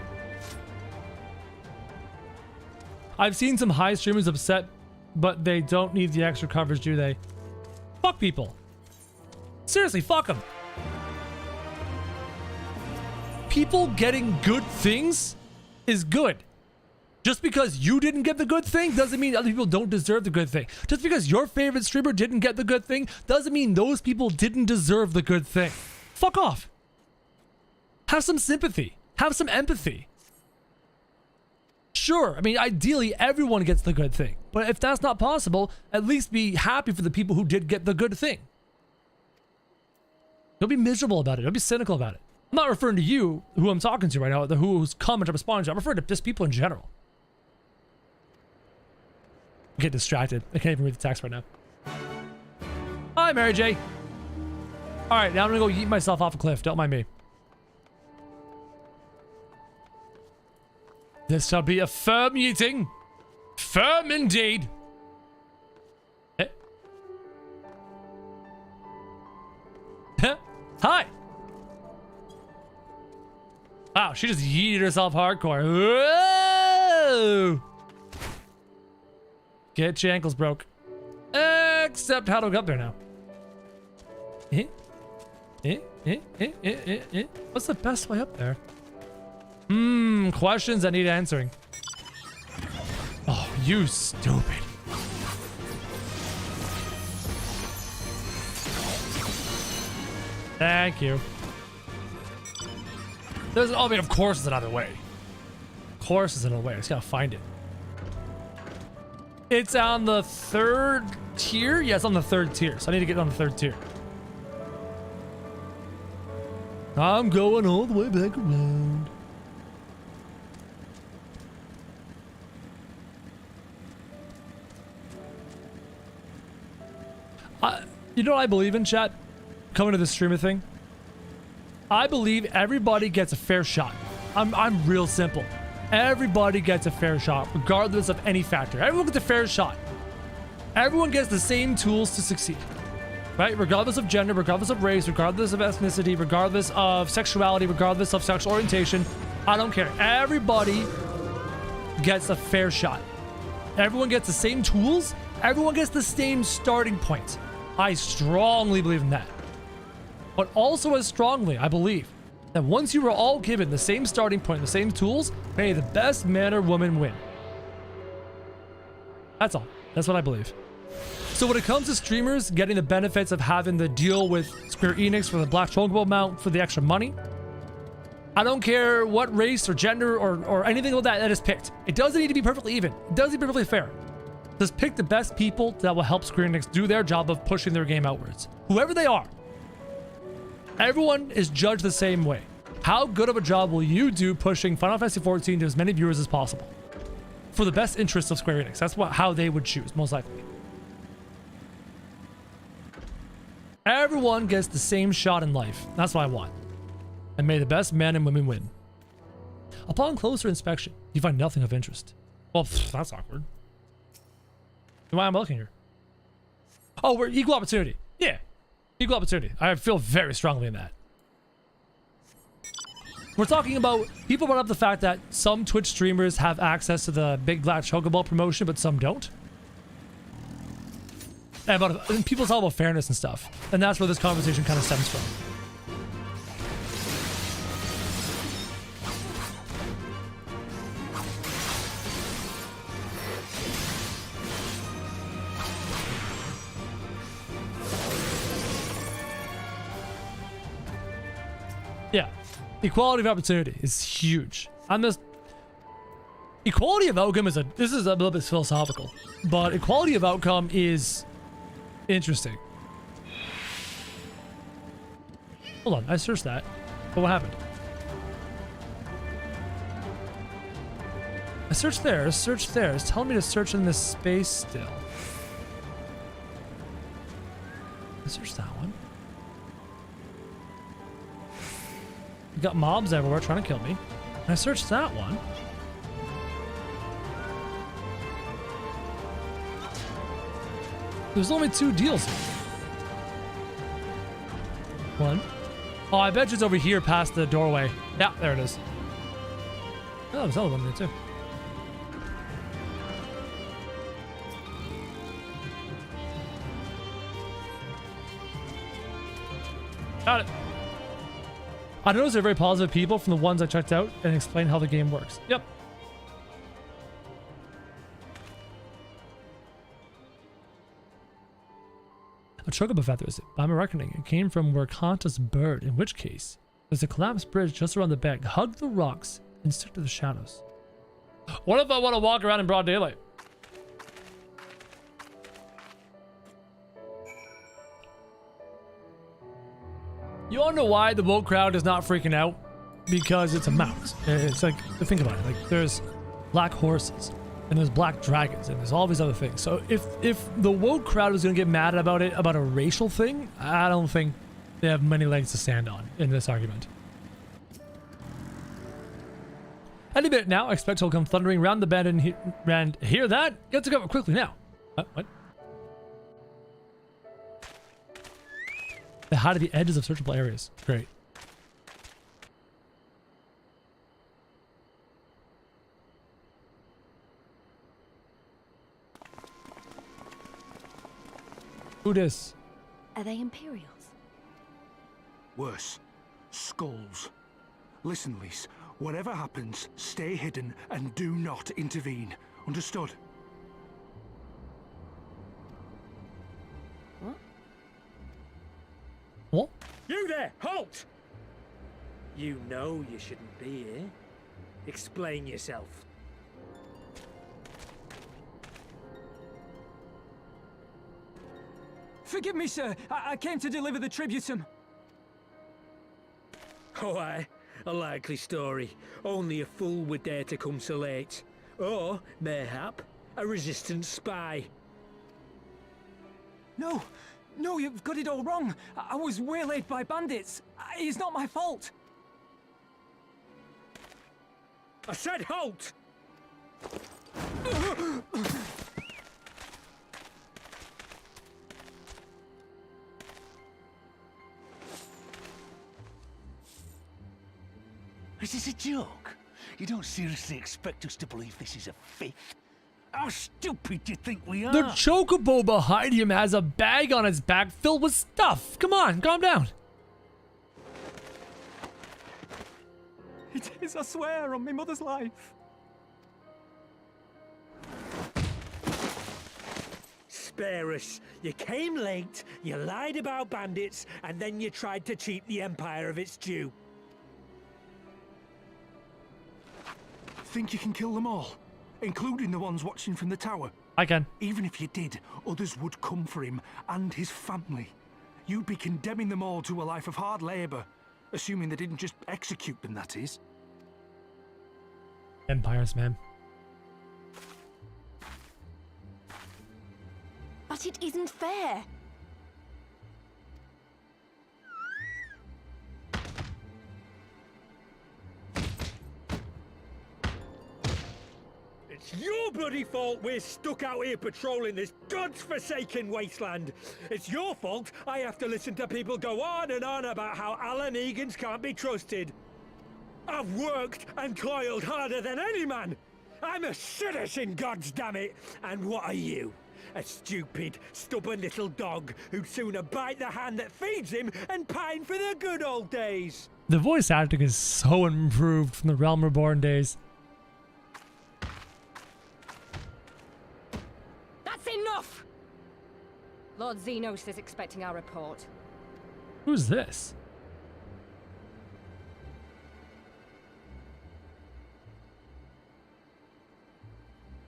I've seen some high streamers upset, but they don't need the extra coverage, do they? Fuck people. Seriously, fuck them. People getting good things is good. Just because you didn't get the good thing doesn't mean other people don't deserve the good thing. Just because your favorite streamer didn't get the good thing doesn't mean those people didn't deserve the good thing. Fuck off. Have some sympathy. Have some empathy. Sure, I mean, ideally, everyone gets the good thing. But if that's not possible, at least be happy for the people who did get the good thing. Don't be miserable about it. Don't be cynical about it. I'm not referring to you, who I'm talking to right now, whose comment I'm responding to. I'm referring to just people in general. I get distracted. I can't even read the text right now. Hi, Mary J. All right, now I'm gonna go yeet myself off a cliff. Don't mind me. This shall be a firm yeeting. Firm indeed. Eh. Hi. Wow, she just yeeted herself hardcore. Whoa. Get your ankles broke. Except how do we get up there now? What's the best way up there? Questions that need answering. Oh, you stupid. Thank you. There's, I mean, of course there's another way. Of course there's another way. I just gotta find it. It's on the 3rd tier? Yeah, it's on the 3rd tier. So I need to get on the 3rd tier. I'm going all the way back around. You know what I believe in, chat? Coming to the streamer thing. I believe everybody gets a fair shot. I'm real simple. Everybody gets a fair shot, regardless of any factor. Everyone gets a fair shot. Everyone gets the same tools to succeed. Right? Regardless of gender, regardless of race, regardless of ethnicity, regardless of sexuality, regardless of sexual orientation. I don't care. Everybody gets a fair shot. Everyone gets the same tools. Everyone gets the same starting point. I strongly believe in that. But also as strongly, I believe that once you are all given the same starting point, the same tools, may the best man or woman win. That's all. That's what I believe. So when it comes to streamers getting the benefits of having the deal with Square Enix for the Black Chocobo mount for the extra money, I don't care what race or gender or anything like that is picked. It doesn't need to be perfectly even. It doesn't need to be perfectly fair. Just pick the best people that will help Square Enix do their job of pushing their game outwards. Whoever they are. Everyone is judged the same way. How good of a job will you do pushing Final Fantasy XIV to as many viewers as possible? For the best interests of Square Enix. That's how they would choose, most likely. Everyone gets the same shot in life. That's what I want. And may the best men and women win. Upon closer inspection, you find nothing of interest. Well, that's awkward. Why am I looking here? Oh, we're equal opportunity. Yeah, equal opportunity. I feel very strongly in that. We're talking about, people brought up the fact that some Twitch streamers have access to the Big Black Chocobo promotion, but some don't. And people talk about fairness and stuff. And that's where this conversation kind of stems from. Yeah. Equality of opportunity is huge. Equality of outcome is this is a little bit philosophical, but equality of outcome is interesting. Hold on, I searched that, but what happened? I searched there, It's telling me to search in this space still. I searched that one. You got mobs everywhere trying to kill me. And I searched that one. There's only 2 deals here. One. Oh, I bet you it's over here past the doorway. Yeah, there it is. Oh, there's another one there too. Got it. I noticed they're very positive people from the ones I checked out and explain how the game works. Yep. A chocobo feathers, by my reckoning, it came from where Kanta's bird, in which case, there's a collapsed bridge just around the bank. Hug the rocks and stick to the shadows. What if I want to walk around in broad daylight? You all know why the woke crowd is not freaking out? Because it's a mount. It's like, think about it. Like, there's black horses, and there's black dragons, and there's all these other things. So if the woke crowd was going to get mad about it, about a racial thing, I don't think they have many legs to stand on in this argument. Any minute now, I expect he'll come thundering round the bend and hear that? Get to cover quickly now. What? They hide at the edges of searchable areas. Great. Who dis? Are they Imperials? Worse. Skulls. Listen, Lise. Whatever happens, stay hidden and do not intervene. Understood? What? What? You there! Halt! You know you shouldn't be here. Explain yourself. Forgive me, sir. I came to deliver the tributum. Oh, aye. A likely story. Only a fool would dare to come so late. Or, mayhap, a resistance spy. No, you've got it all wrong. I was waylaid by bandits. It's not my fault. I said halt! Is this a joke? You don't seriously expect us to believe this is a fifth? How stupid do you think we are? The chocobo behind him has a bag on his back filled with stuff. Come on, calm down. It is, I swear, on my mother's life. Spare us. You came late, you lied about bandits, and then you tried to cheat the Empire of its due. Think you can kill them all? Including the ones watching from the tower? I can. Even if you did, others would come for him and his family. You'd be condemning them all to a life of hard labor. Assuming they didn't just execute them, that is. Empires, man. But it isn't fair. It's your bloody my fault we're stuck out here patrolling this godforsaken wasteland. It's your fault I have to listen to people go on and on about how Alan Egans can't be trusted. I've worked and toiled harder than any man. I'm a citizen, goddammit! And what are you? A stupid, stubborn little dog who'd sooner bite the hand that feeds him and pine for the good old days. The voice acting is so improved from the Realm Reborn days. That's enough! Lord Xenos is expecting our report. Who's this?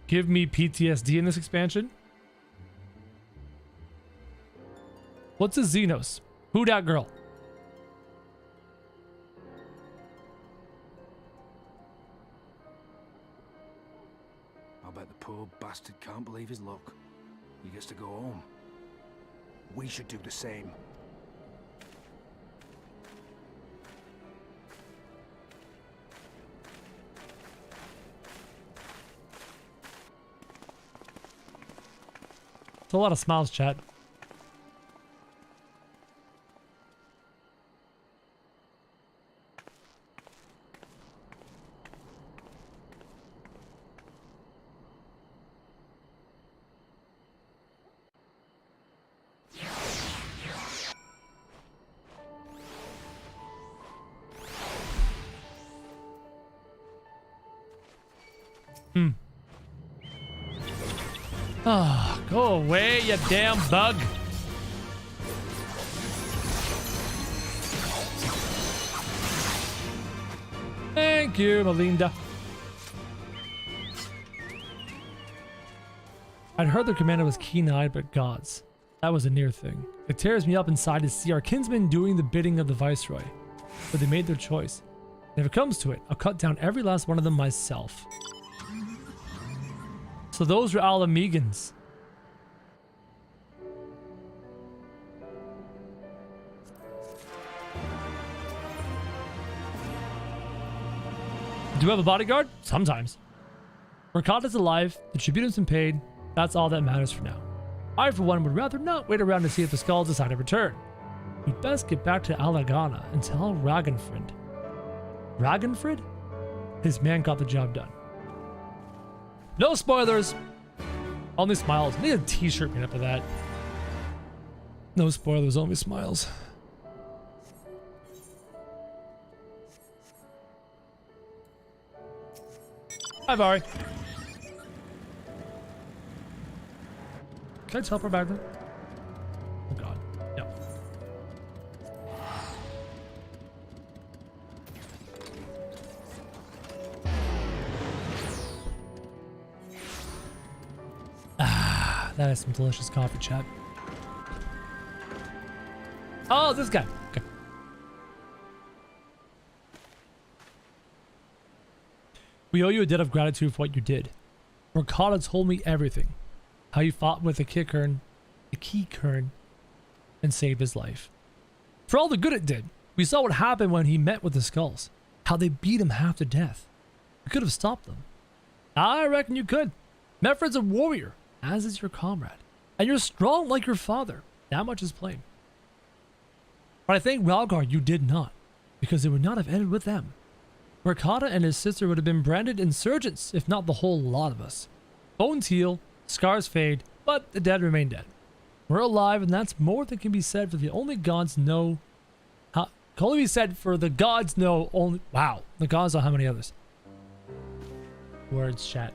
Give me PTSD in this expansion? What's a Xenos? Who dat girl? I bet the poor bastard can't believe his luck. He gets to go home. We should do the same. It's a lot of smiles, chat. Ah, go away, you damn bug. Thank you, Melinda. I'd heard the commander was keen-eyed, but gods. That was a near thing. It tears me up inside to see our kinsmen doing the bidding of the Viceroy. But they made their choice. And if it comes to it, I'll cut down every last one of them myself. So those were Alamegans. Do you have a bodyguard? Sometimes. Rakata's alive, the tribute has been paid, that's all that matters for now. I, for one, would rather not wait around to see if the skulls decide to return. We'd best get back to Alagana and tell Ragnfrid. Ragnfrid? His man got the job done. No spoilers! Only smiles. Need a t-shirt made up of that. No spoilers, only smiles. Hi, Vari. Can I teleport back there? Oh god. Yep. Ah, that is some delicious coffee, chat. Oh, this guy. Okay. We owe you a debt of gratitude for what you did. Rakata told me everything. How you fought with the key kern, and saved his life. For all the good it did, we saw what happened when he met with the skulls. How they beat him half to death. We could have stopped them. I reckon you could. Mefred's a warrior, as is your comrade. And you're strong like your father. That much is plain. But I think Ralgar you did not, because it would not have ended with them. Rakata and his sister would have been branded insurgents, if not the whole lot of us. Bones heal, scars fade, but the dead remain dead. We're alive, and that's more than can be said for the only gods know. Can only be said for the gods know only. Wow, the gods know how many others. Words, chat.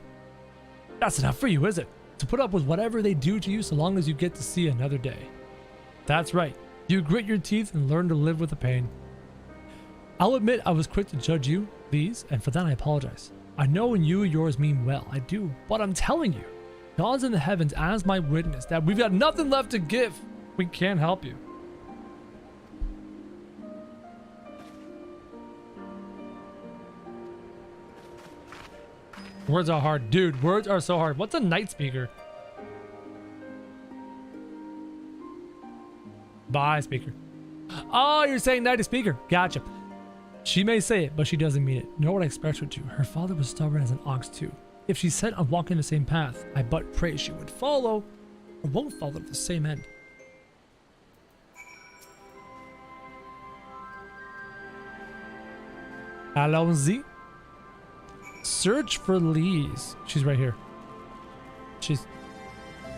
That's enough for you, is it? To put up with whatever they do to you so long as you get to see another day. That's right. You grit your teeth and learn to live with the pain. I'll admit I was quick to judge you, these, and for that I apologize. I know when you and yours mean well, I do, but I'm telling you, God's in the heavens as my witness that we've got nothing left to give. We can't help you. Words are hard. Dude, words are so hard. What's a night speaker? Bye, speaker. Oh, you're saying night speaker. Gotcha. She may say it, but she doesn't mean it. Nor would I expect her to. Her father was stubborn as an ox too. If she's set on walking the same path, I but pray she would follow, or won't follow to the same end. Allons-y. Search for Lise. She's right here. She's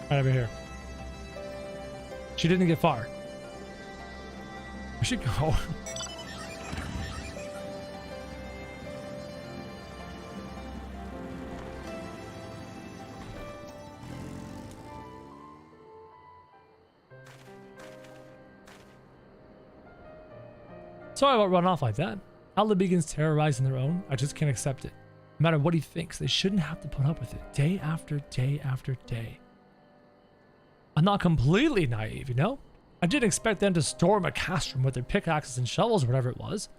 right over here. She didn't get far. Where'd she go? Sorry about run off like that. Outlet begins terrorizing their own. I just can't accept it. No matter what he thinks, they shouldn't have to put up with it day after day after day. I'm not completely naive, you know? I didn't expect them to storm a castrum with their pickaxes and shovels or whatever it was.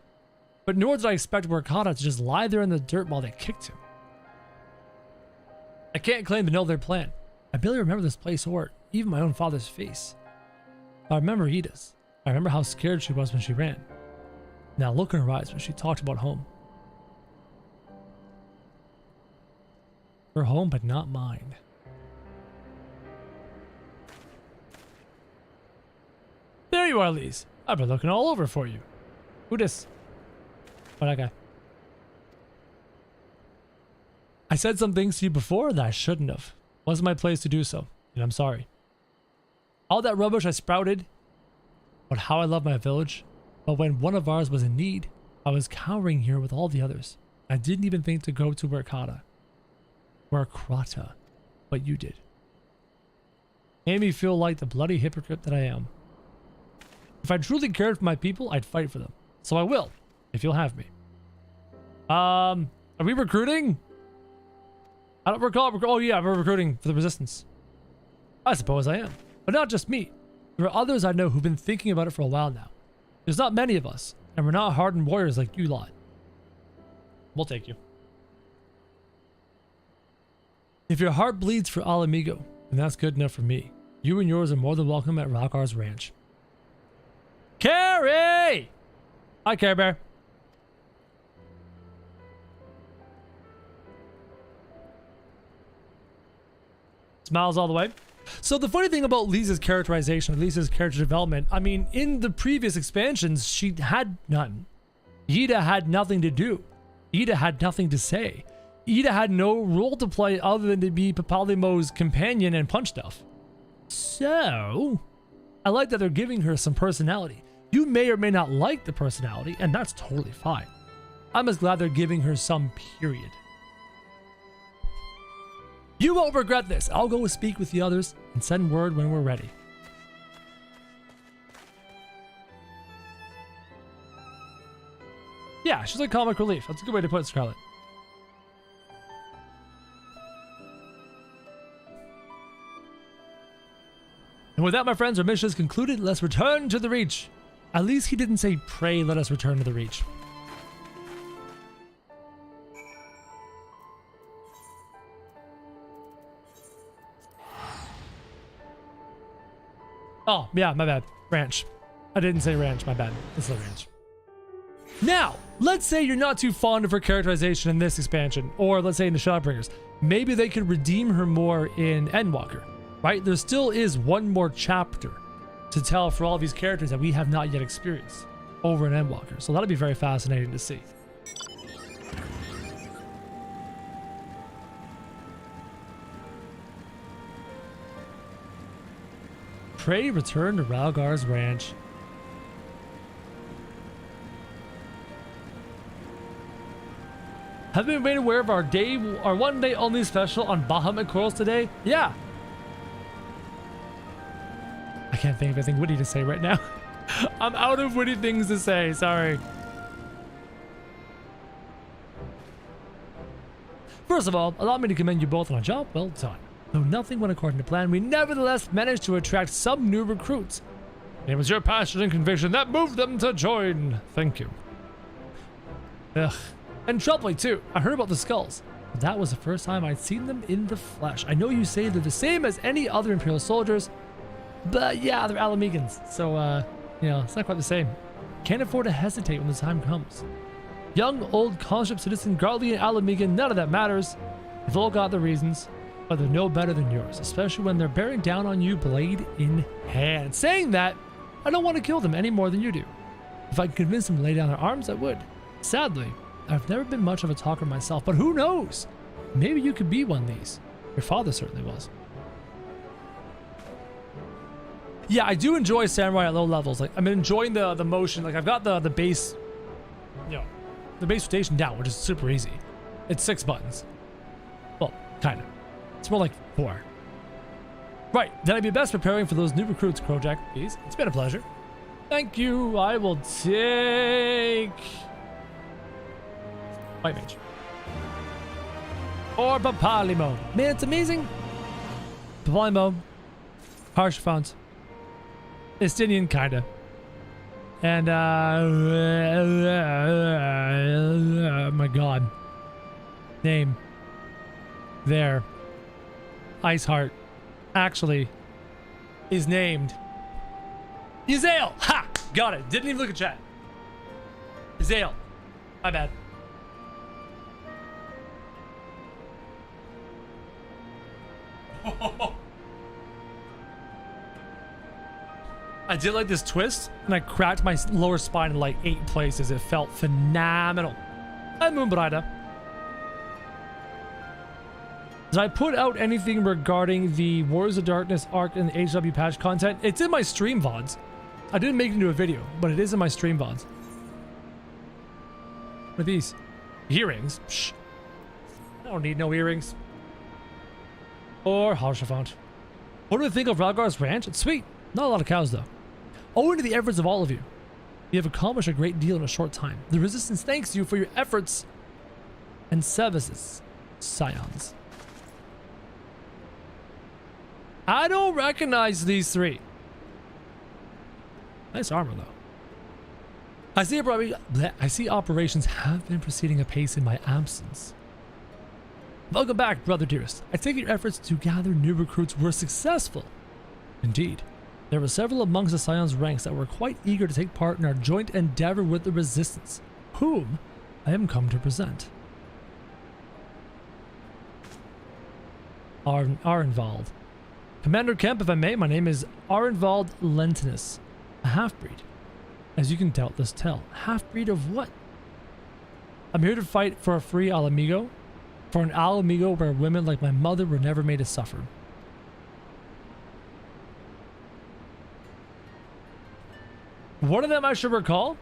But nor did I expect Wakata to just lie there in the dirt while they kicked him. I can't claim to know their plan. I barely remember this place or even my own father's face. I remember Ida's. I remember how scared she was when she ran. Now look in her eyes when she talked about home. Her home, but not mine. There you are, Lise. I've been looking all over for you. Who this? Oh, that guy. I said some things to you before that I shouldn't have. Wasn't my place to do so, and I'm sorry. All that rubbish I sprouted about how I love my village, but when one of ours was in need, I was cowering here with all the others. I didn't even think to go to Wakata. But you did. Made me feel like the bloody hypocrite that I am. If I truly cared for my people, I'd fight for them. So I will, if you'll have me. Are we recruiting? I don't recall. Oh yeah, we're recruiting for the resistance. I suppose I am. But not just me. There are others I know who've been thinking about it for a while now. There's not many of us, and we're not hardened warriors like you lot. We'll take you. If your heart bleeds for Alamigo, then that's good enough for me. You and yours are more than welcome at Rockar's Ranch. Carrie! Hi, Care Bear. Smiles all the way. So the funny thing about Lisa's characterization, Lisa's character development, I mean, in the previous expansions, she had none. Ida had nothing to do. Ida had nothing to say. Ida had no role to play other than to be Papalimo's companion and punch stuff. So, I like that they're giving her some personality. You may or may not like the personality, and that's totally fine. I'm just glad they're giving her some period. You won't regret this. I'll go speak with the others and send word when we're ready. Yeah, she's like comic relief. That's a good way to put it, Scarlet. And with that, my friends, our mission is concluded. Let's return to the Reach. At least he didn't say, pray, let us return to the Reach. Oh, yeah, my bad. Ranch. I didn't say ranch, my bad. It's the ranch. Now, let's say you're not too fond of her characterization in this expansion, or let's say in the Shadowbringers. Maybe they could redeem her more in Endwalker, right? There still is one more chapter to tell for all these characters that we have not yet experienced over in Endwalker. So that'll be very fascinating to see. Pray return to Ralgar's ranch. Have you been made aware of our one day only special on Bahamut Corals today? Yeah. I can't think of anything witty to say right now. I'm out of witty things to say, sorry. First of all, allow me to commend you both on a job well done. Though nothing went according to plan, we nevertheless managed to attract some new recruits. It was your passion and conviction that moved them to join. Thank you. Ugh. And troubling too. I heard about the skulls, but that was the first time I'd seen them in the flesh. I know you say they're the same as any other Imperial soldiers, but yeah, they're Alamegans, so you know, it's not quite the same. Can't afford to hesitate when the time comes. Young, old, conscript citizen, Garlean, Alamegan, none of that matters. They've all got their reasons, but they're no better than yours, especially when they're bearing down on you blade in hand. Saying that, I don't want to kill them any more than you do. If I could convince them to lay down their arms, I would. Sadly, I've never been much of a talker myself, but who knows? Maybe you could be one of these. Your father certainly was. Yeah, I do enjoy samurai at low levels. Like, I'm enjoying the motion. Like, I've got the base, you know, the base rotation down, which is super easy. It's 6 buttons. Well, kind of. It's more like 4. Right, then I'd be best preparing for those new recruits, Krojak, please. It's been a pleasure. Thank you. I will take White Mage. Or Papalimo. Man, it's amazing. Papalimo. Harsh font. Estinian, kinda. And, oh my god. Name. There. Iceheart. Actually, is named Yzael. Ha! Got it. Didn't even look at chat. Yzael. My bad. I did like this twist, and I cracked my lower spine in like 8 places. It felt phenomenal. I'm Moonbrida. Did I put out anything regarding the Wars of Darkness arc and the HW patch content? It's in my stream VODs. I didn't make it into a video, but it is in my stream VODs. What are these? Earrings? Shh. I don't need no earrings. Or Harshafont. What do we think of Ralgar's ranch? It's sweet. Not a lot of cows, though. Owing to the efforts of all of you, you have accomplished a great deal in a short time. The Resistance thanks you for your efforts and services, Scions. I don't recognize these 3. Nice armor, though. I see operations have been proceeding apace in my absence. Welcome back, brother dearest. I take your efforts to gather new recruits were successful. Indeed, there were several amongst the Scion's ranks that were quite eager to take part in our joint endeavor with the Resistance, whom I am come to present. Arenvald. Commander Kemp, if I may, my name is Arenvald Lentinus, a half-breed. As you can doubtless tell, half-breed of what? I'm here to fight for a free Alamigo, for an Alamigo where women like my mother were never made to suffer. One of them I should recall?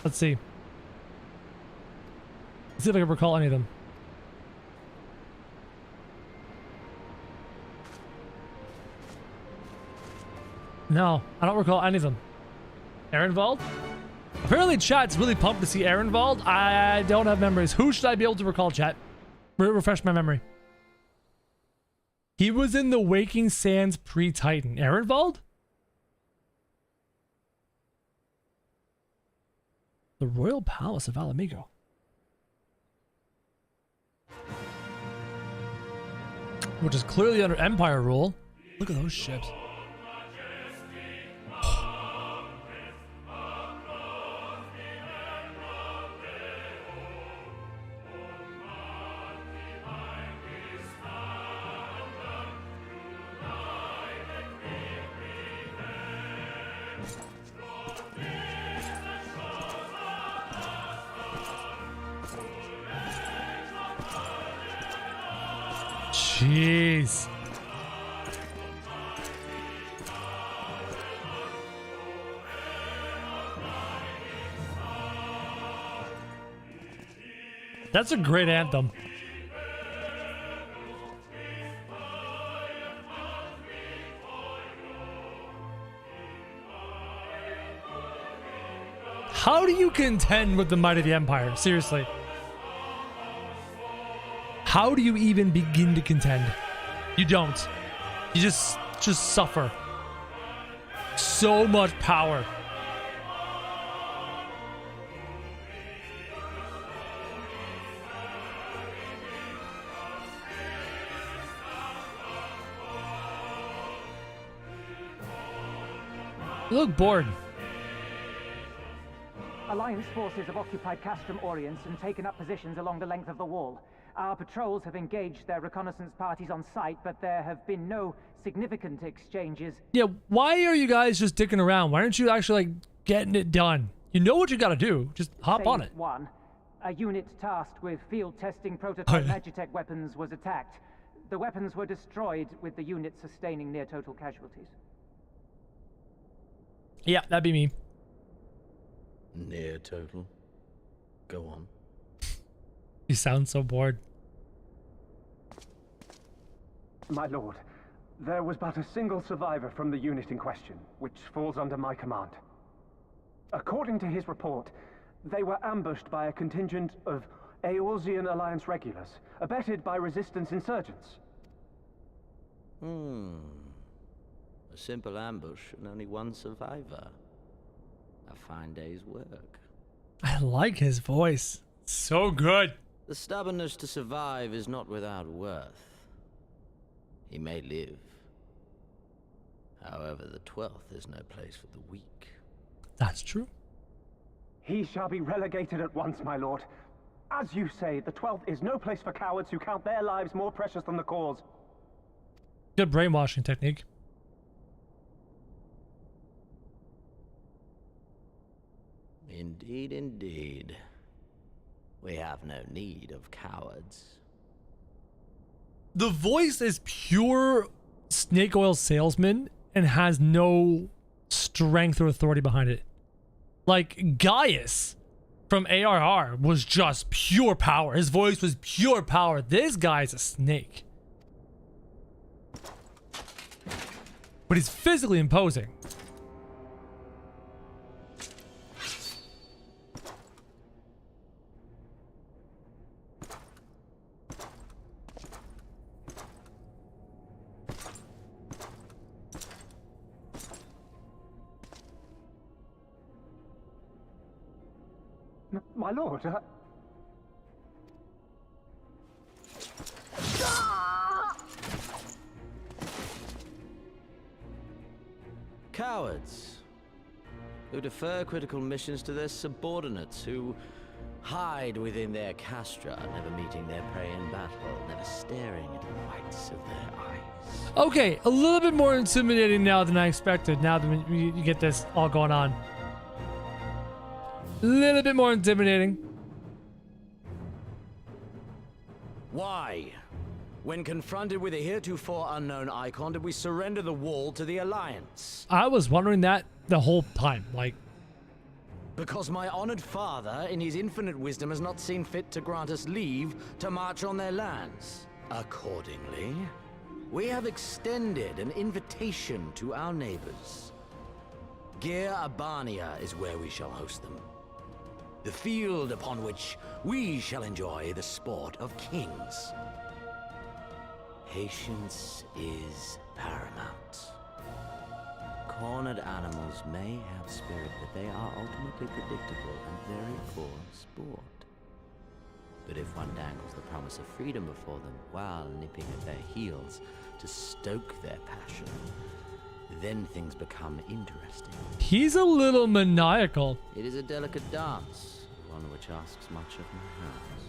Let's see. Let's see if I can recall any of them. No, I don't recall any of them. Arenvald? Apparently chat's really pumped to see Arenvald. I don't have memories. Who should I be able to recall, chat? Refresh my memory. He was in the Waking Sands pre-Titan. Arenvald? The Royal Palace of Alamigo. Which is clearly under Empire rule. Look at those ships. Jeez. That's a great anthem. How do you contend with the might of the Empire? Seriously. How do you even begin to contend? You don't. You just suffer. So much power. You look bored. Alliance forces have occupied Castrum Orients and taken up positions along the length of the wall. Our patrols have engaged their reconnaissance parties on site, but there have been no significant exchanges. Yeah, why are you guys just dicking around? Why aren't you actually like getting it done? You know what you gotta do. Just hop on it. 1. A unit tasked with field testing prototype Magitech weapons was attacked. The weapons were destroyed, with the unit sustaining near total casualties. Yeah, that'd be me. Near total. Go on. You sound so bored. My lord, there was but a single survivor from the unit in question, which falls under my command. According to his report, they were ambushed by a contingent of Eorzean Alliance regulars, abetted by resistance insurgents. A simple ambush and only one survivor. A fine day's work. I like his voice. So good. The stubbornness to survive is not without worth. He may live. However, the 12th is no place for the weak. That's true. He shall be relegated at once, my lord. As you say, the 12th is no place for cowards who count their lives more precious than the cause. Good brainwashing technique. Indeed, indeed. We have no need of cowards. The voice is pure snake oil salesman and has no strength or authority behind it. Like Gaius from ARR was just pure power. His voice was pure power. This guy's a snake. But he's physically imposing. My lord, Cowards. Who defer critical missions to their subordinates, who hide within their castra, never meeting their prey in battle, never staring into the whites of their eyes. Okay, a little bit more intimidating now than I expected, now that you get this all going on. A little bit more intimidating. Why? When confronted with a heretofore unknown icon, did we surrender the wall to the Alliance? I was wondering that the whole time, like... Because my honored father, in his infinite wisdom, has not seen fit to grant us leave to march on their lands. Accordingly, we have extended an invitation to our neighbors. Gir Abania is where we shall host them. The field upon which we shall enjoy the sport of kings. Patience is paramount. Cornered animals may have spirit, but they are ultimately predictable and very poor sport. But if one dangles the promise of freedom before them while nipping at their heels to stoke their passion, then things become interesting. He's a little maniacal. It is a delicate dance, one which asks much of my hands.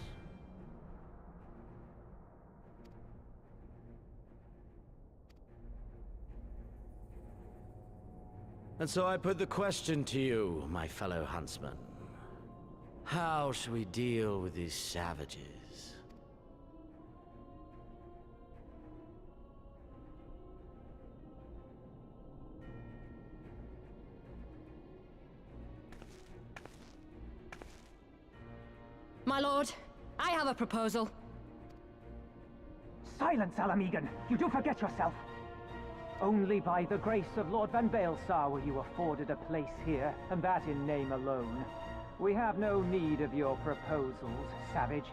And so I put the question to you, my fellow huntsman. How shall we deal with these savages? My lord, I have a proposal. Silence, Alamegan! You do forget yourself! Only by the grace of Lord Van Baelsar were you afforded a place here, and that in name alone. We have no need of your proposals, savage.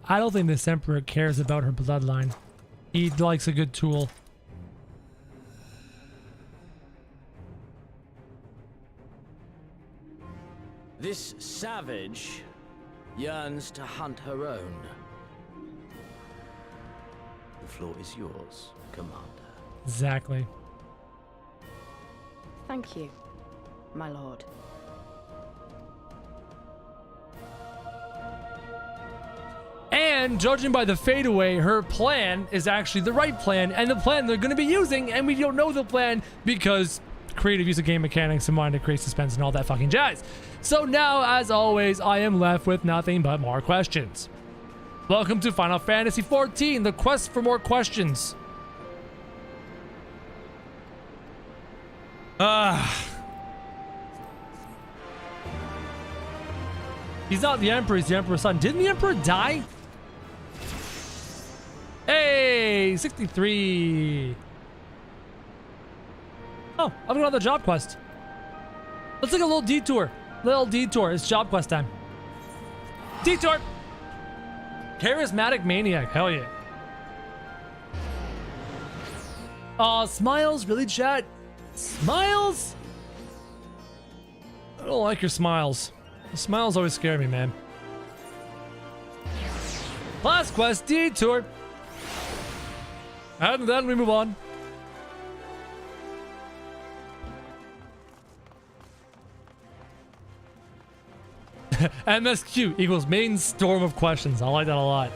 I don't think this emperor cares about her bloodline. He likes a good tool. This savage yearns to hunt her own. The floor is yours, Commander. Exactly. Thank you. my lord. And judging by the fadeaway, her plan is actually the right plan and the plan they're going to be using, and we don't know the plan because creative use of game mechanics and wanting to create suspense and all that fucking jazz. So now, as always, I am left with nothing but more questions. Welcome to Final Fantasy XIV, the quest for more questions. He's not the Emperor, he's the Emperor's son. Didn't the Emperor die? Hey, 63. Oh, I'm going on the job quest. Let's take a little detour. It's job quest time. Detour. Charismatic Maniac. Hell yeah. Aw, smiles? Really, chat? Smiles? I don't like your smiles. The smiles always scare me, man. Last quest, detour. And then we move on. MSQ equals main storm of questions. I like that a lot.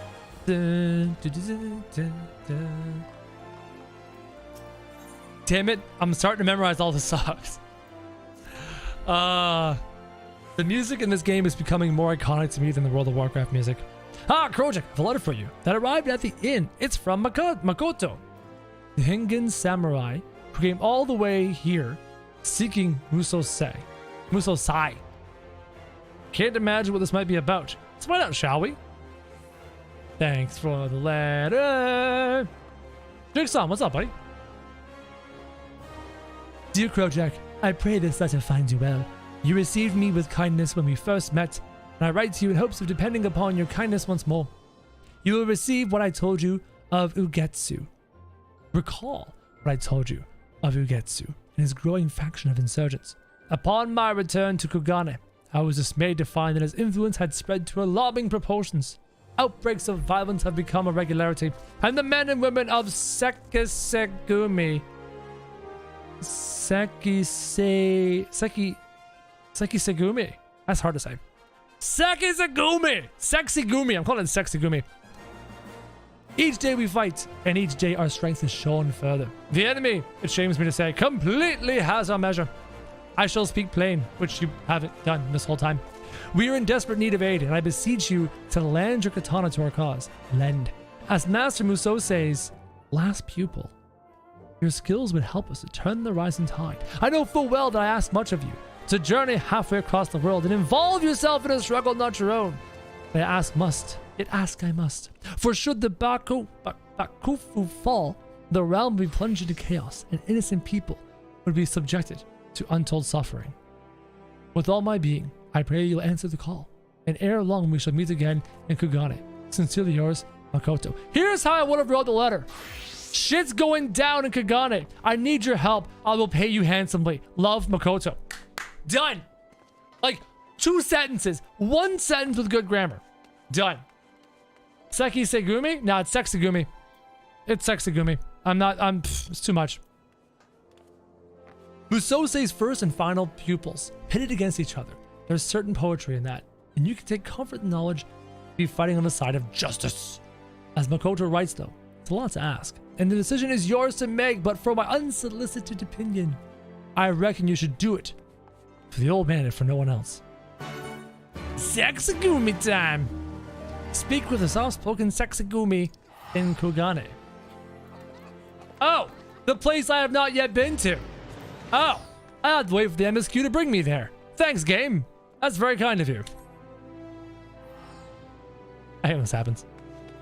Damn it, I'm starting to memorize all the songs. The music in this game is becoming more iconic to me than the World of Warcraft music. Ah, Krojak, I have a letter for you that arrived at the inn. It's from Makoto, the Hingan samurai who came all the way here seeking Musosai. Can't imagine what this might be about. Let's find out, shall we? Thanks for the letter. Jigsaw, what's up, buddy? Dear Krojak, I pray this letter finds you well. You received me with kindness when we first met, and I write to you in hopes of depending upon your kindness once more. You will receive what I told you of Ugetsu. Recall what I told you of Ugetsu and his growing faction of insurgents. Upon my return to Kugane, I was dismayed to find that his influence had spread to alarming proportions. Outbreaks of violence have become a regularity, and the men and women of Sekisegumi Sekisegumi. That's hard to say. Sexygumi. I'm calling it Sexygumi. Each day we fight, and each day our strength is shown further. The enemy, it shames me to say, completely has our measure. I shall speak plain, which you haven't done this whole time. We are in desperate need of aid, and I beseech you to lend your katana to our cause. Lend. As Master Musosei's last pupil, your skills would help us to turn the rising tide. I know full well that I ask much of you, to journey halfway across the world and involve yourself in a struggle not your own. But I ask I must. For should the Bakufu fall, the realm would be plunged into chaos, and innocent people would be subjected to untold suffering. With all my being, I pray you'll answer the call, and ere long we shall meet again in Kugane. Sincerely yours, Makoto. Here's how I would have wrote the letter. Shit's going down in Kugane. I need your help. I will pay you handsomely. Love, Makoto. Done. Like 2 sentences. 1 sentence with good grammar. Done. Sekisegumi? No, it's Sexygumi. It's Sexygumi. It's too much. Musosei's first and final pupils pitted against each other. There's certain poetry in that, and you can take comfort in knowledge to be fighting on the side of justice. As Makoto writes, though, it's a lot to ask, and the decision is yours to make, but for my unsolicited opinion, I reckon you should do it. For the old man and for no one else. Sexygumi time! Speak with a soft-spoken Sexygumi in Kugane. Oh! The place I have not yet been to! Oh! I had to wait for the MSQ to bring me there. Thanks, game! That's very kind of you. I hate when this happens.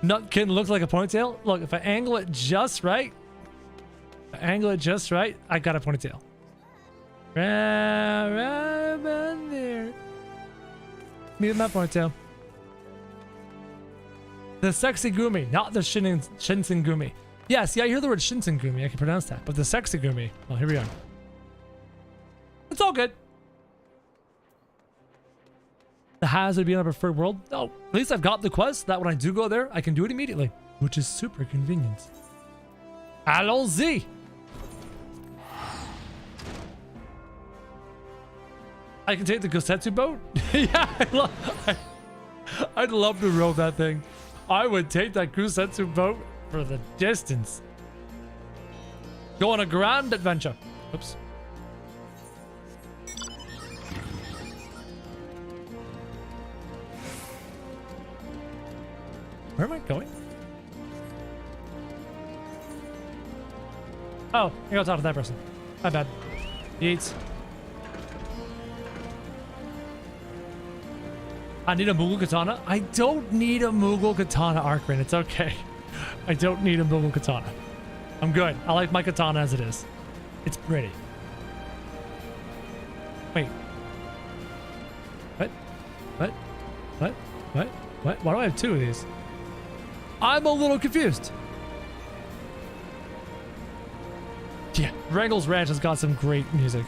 Nutkin looks like a ponytail? Look, if I angle it just right, I got a ponytail. Right about there. Me with my ponytail. The Sexygumi, not the Shinsengumi. Yeah, see, I hear the word Shinsengumi. I can pronounce that. But the Sexygumi, well, here we are. It's all good. The Haz would be in a preferred world. No, at least I've got the quest that when I do go there, I can do it immediately, which is super convenient. Allons-y! I can take the Gosetsu boat? Yeah, I'd love to row that thing. I would take that Gosetsu boat for the distance. Go on a grand adventure. Oops. Where am I going? Oh, I gotta talk to that person. My bad. Yeets. I need a Moogle Katana. I don't need a Moogle Katana, Archrin. It's okay. I don't need a Moogle Katana. I'm good. I like my katana as it is. It's pretty. Wait. What? What? What? What? What? Why do I have two of these? I'm a little confused. Yeah, Wrangle's Ranch has got some great music.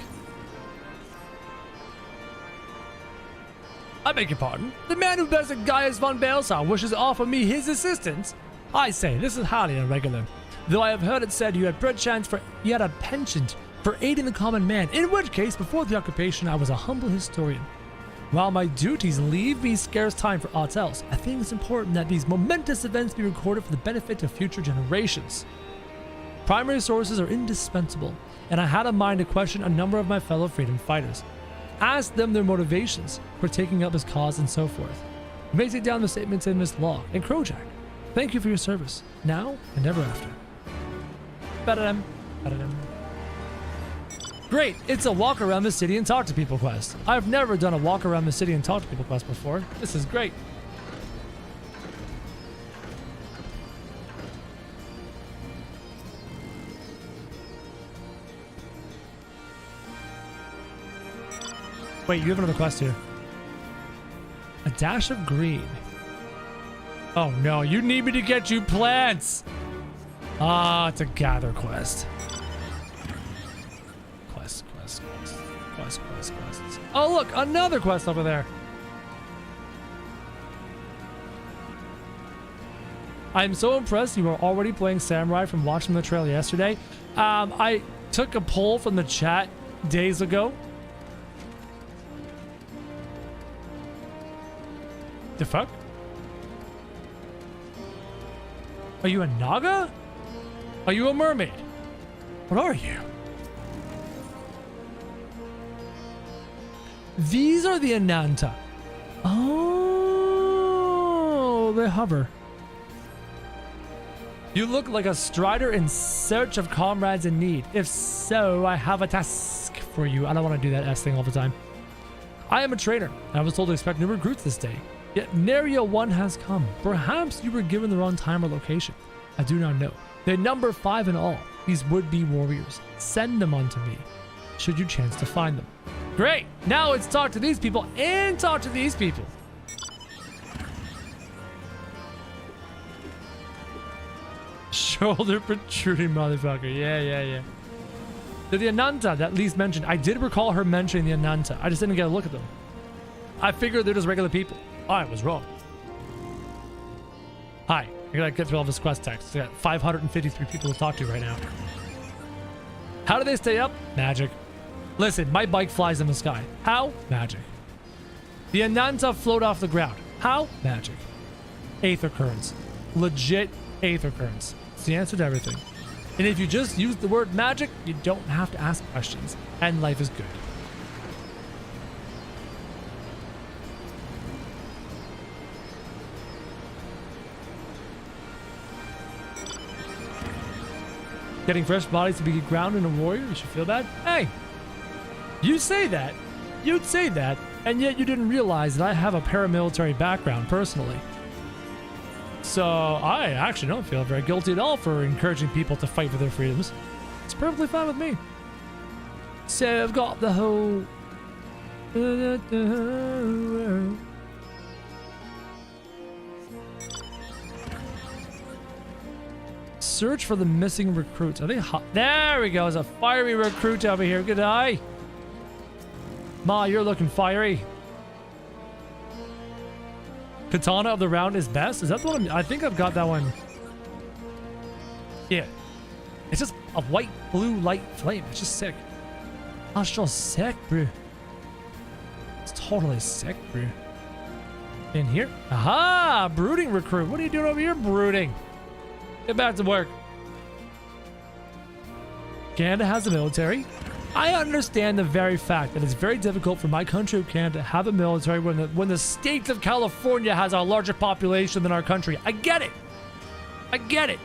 I beg your pardon. The man who bears Gaius von Balesar wishes to offer me his assistance. I say, this is highly irregular. Though I have heard it said you had a penchant for aiding the common man, in which case, before the occupation, I was a humble historian. While my duties leave me scarce time for aught else, I think it's important that these momentous events be recorded for the benefit of future generations. Primary sources are indispensable, and I had in mind to question a number of my fellow freedom fighters. Ask them their motivations for taking up this cause and so forth. You may take down the statements in this log. And Krojak, thank you for your service, now and ever after. Ba-da-dum, ba-da-dum. Great, it's a walk around the city and talk to people quest. I've never done a walk around the city and talk to people quest before. This is great. Wait, you have another quest here. A dash of green. Oh no, you need me to get you plants! Ah, it's a gather quest. Quest. Oh look, another quest over there. I'm so impressed you are already playing Samurai from watching the trail yesterday. I took a poll from the chat days ago. The fuck? Are you a Naga? Are you a mermaid? What are you? These are the Ananta. Oh, they hover. You look like a strider in search of comrades in need. If so, I have a task for you. I don't want to do that S thing all the time. I am a trainer. I was told to expect new recruits this day. Yet Naria 1 has come. Perhaps you were given the wrong time or location. I do not know. They number 5 in all, these would-be warriors. Send them on to me, should you chance to find them. Great! Now let's talk to these people and talk to these people. Shoulder protruding motherfucker. Yeah. The Ananta that Lise mentioned, I did recall her mentioning the Ananta. I just didn't get a look at them. I figured they're just regular people. I was wrong. Hi. I gotta get through all this quest text. I got 553 people to talk to right now. How do they stay up? Magic. Listen, my bike flies in the sky. How? Magic. The Ananta float off the ground. How? Magic. Aether currents. Legit aether currents. It's the answer to everything. And if you just use the word magic, you don't have to ask questions. And life is good. Getting fresh bodies to be grounded in a warrior, you should feel bad? Hey, you say that, you'd say that, and yet you didn't realize that I have a paramilitary background personally. So I actually don't feel very guilty at all for encouraging people to fight for their freedoms. It's perfectly fine with me. So I've got the whole... Search for the missing recruits. Are they hot? There we go. There's a fiery recruit over here. Good eye. Ma, you're looking fiery. Katana of the round is best. Is that the one? I think I've got that one. Yeah. It's just a white, blue, light flame. It's just sick. That's just sick, bro. totally sick, bro. In here. Aha! Brooding recruit. What are you doing over here, brooding? Get back to work. Canada has a military. I understand the very fact that it's very difficult for my country of Canada to have a military when the state of California has a larger population than our country. I get it. I get it.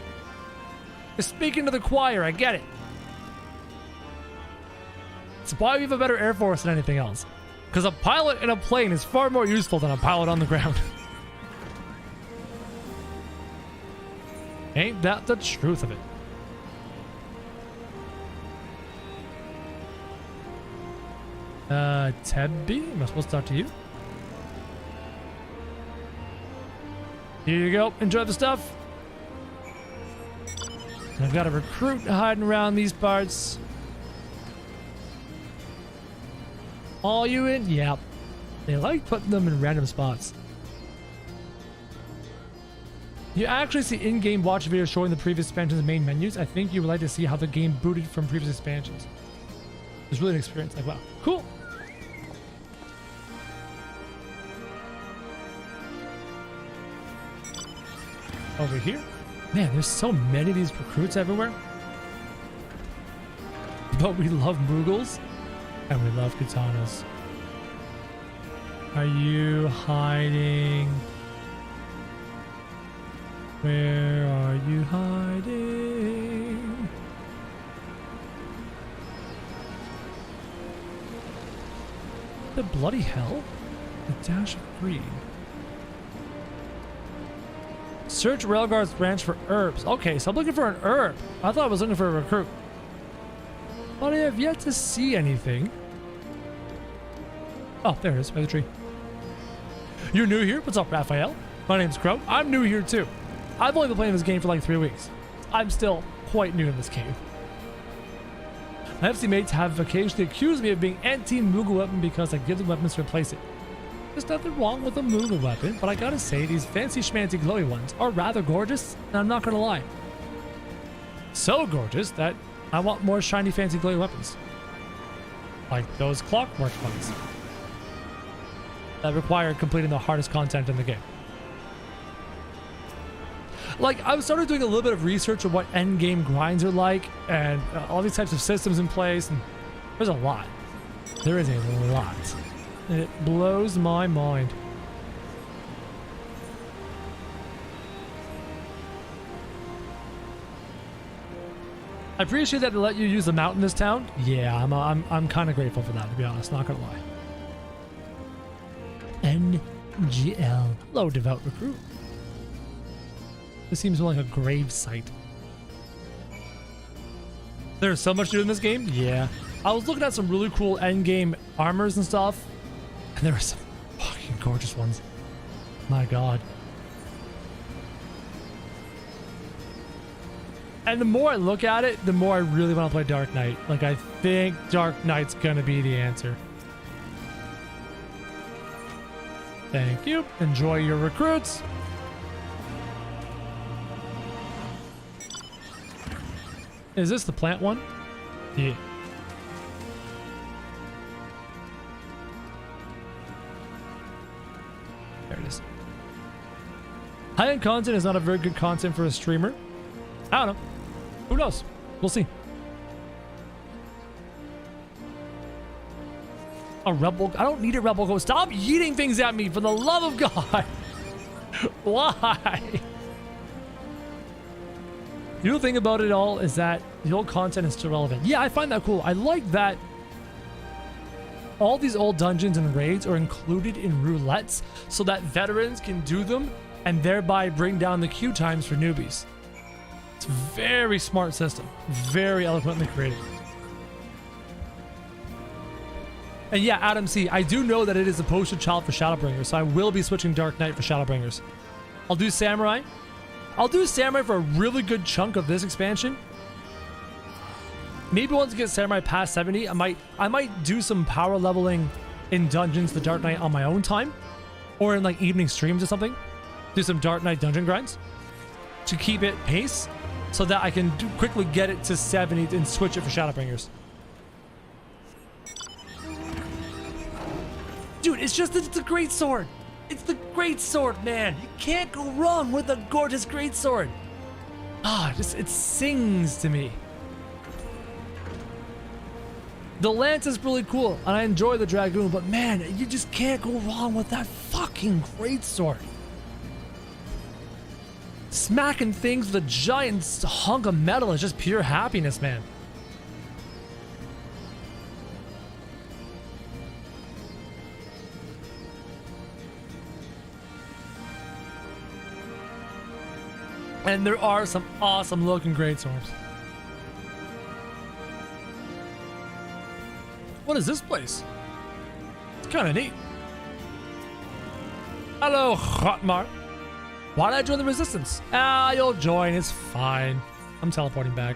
You're speaking to the choir. I get it. It's why we have a better Air Force than anything else. Because a pilot in a plane is far more useful than a pilot on the ground. Ain't that the truth of it? Tebby, am I supposed to talk to you? Here you go. Enjoy the stuff. I've got a recruit hiding around these parts. All you in? Yep. They like putting them in random spots. You actually see in-game watch videos showing the previous expansion's main menus. I think you would like to see how the game booted from previous expansions. It's really an experience. Like, wow. Cool. Over here. Man, there's so many of these recruits everywhere. But we love Moogles. And we love katanas. Are you hiding? Where are you hiding? The bloody hell? A dash of green. Search Railguard's branch for herbs. Okay, so I'm looking for an herb. I thought I was looking for a recruit. But I have yet to see anything. Oh, there it is, by the tree. You're new here? What's up, Raphael? My name's Crow. I'm new here too. I've only been playing this game for like 3 weeks. I'm still quite new in this game. My FC mates have occasionally accused me of being anti-Moogle weapon because I give them weapons to replace it. There's nothing wrong with a Moogle weapon, but I gotta say these fancy schmancy glowy ones are rather gorgeous, and I'm not gonna lie. So gorgeous that I want more shiny fancy glowy weapons. Like those clockwork ones. That require completing the hardest content in the game. Like, I've started doing a little bit of research on what endgame grinds are like, and all these types of systems in place, and there's a lot. There is a lot. And it blows my mind. I appreciate that they let you use the mountain in this town. Yeah, I'm kind of grateful for that, to be honest, not gonna lie. NGL. Hello, devout recruit. This seems more like a grave site. There's so much to do in this game? Yeah. I was looking at some really cool endgame armors and stuff, and there were some fucking gorgeous ones. My god. And the more I look at it, the more I really want to play Dark Knight. Like, I think Dark Knight's gonna be the answer. Thank you. Enjoy your recruits. Is this the plant one? Yeah. There it is. High-end content is not a very good content for a streamer. I don't know. Who knows? We'll see. A rebel. I don't need a rebel ghost. Stop yeeting things at me, for the love of God. Why? The other thing about it all is that the old content is still relevant. Yeah, I find that cool. I like that all these old dungeons and raids are included in roulettes so that veterans can do them and thereby bring down the queue times for newbies. It's a very smart system. Very eloquently created. And yeah, Adam C, I do know that it is a poster child for Shadowbringers, so I will be switching Dark Knight for Shadowbringers. I'll do Samurai. I'll do Samurai for a really good chunk of this expansion. Maybe once I get Samurai past 70, I might do some power leveling in dungeons, the Dark Knight on my own time, or in like evening streams or something. Do some Dark Knight dungeon grinds to keep it pace, so that I can quickly get it to 70 and switch it for Shadowbringers. Dude, it's a great sword. It's the great sword, man. You can't go wrong with a gorgeous great sword. It sings to me. The lance is really cool, and I enjoy the dragoon, but man, you just can't go wrong with that fucking great sword. Smacking things with a giant hunk of metal is just pure happiness, man. And there are some awesome looking greatswords. What is this place? It's kind of neat. Hello, Hotmar. Why did I join the resistance? You'll join. It's fine. I'm teleporting back.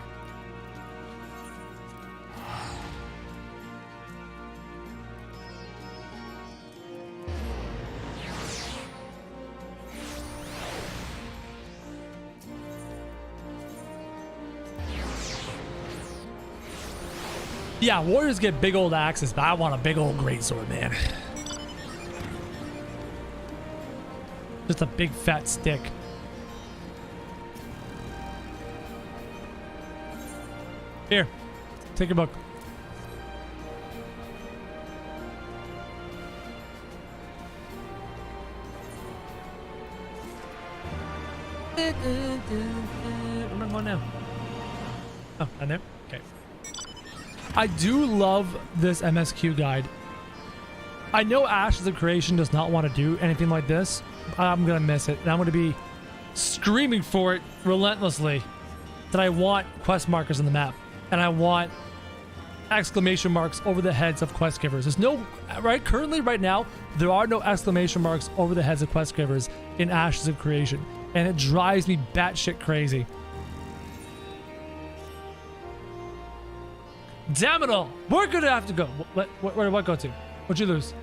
Yeah, warriors get big old axes, but I want a big old greatsword, man. Just a big fat stick. Here, take a book. Where am I going now? Oh, down there? Okay. I do love this MSQ guide. I know Ashes of Creation does not want to do anything like this. I'm going to miss it. And I'm going to be screaming for it relentlessly that I want quest markers on the map. And I want exclamation marks over the heads of quest givers. There's no, currently right now, there are no exclamation marks over the heads of quest givers in Ashes of Creation. And it drives me batshit crazy. Damn it all! We're gonna have to go. Where do I go to? What'd you lose?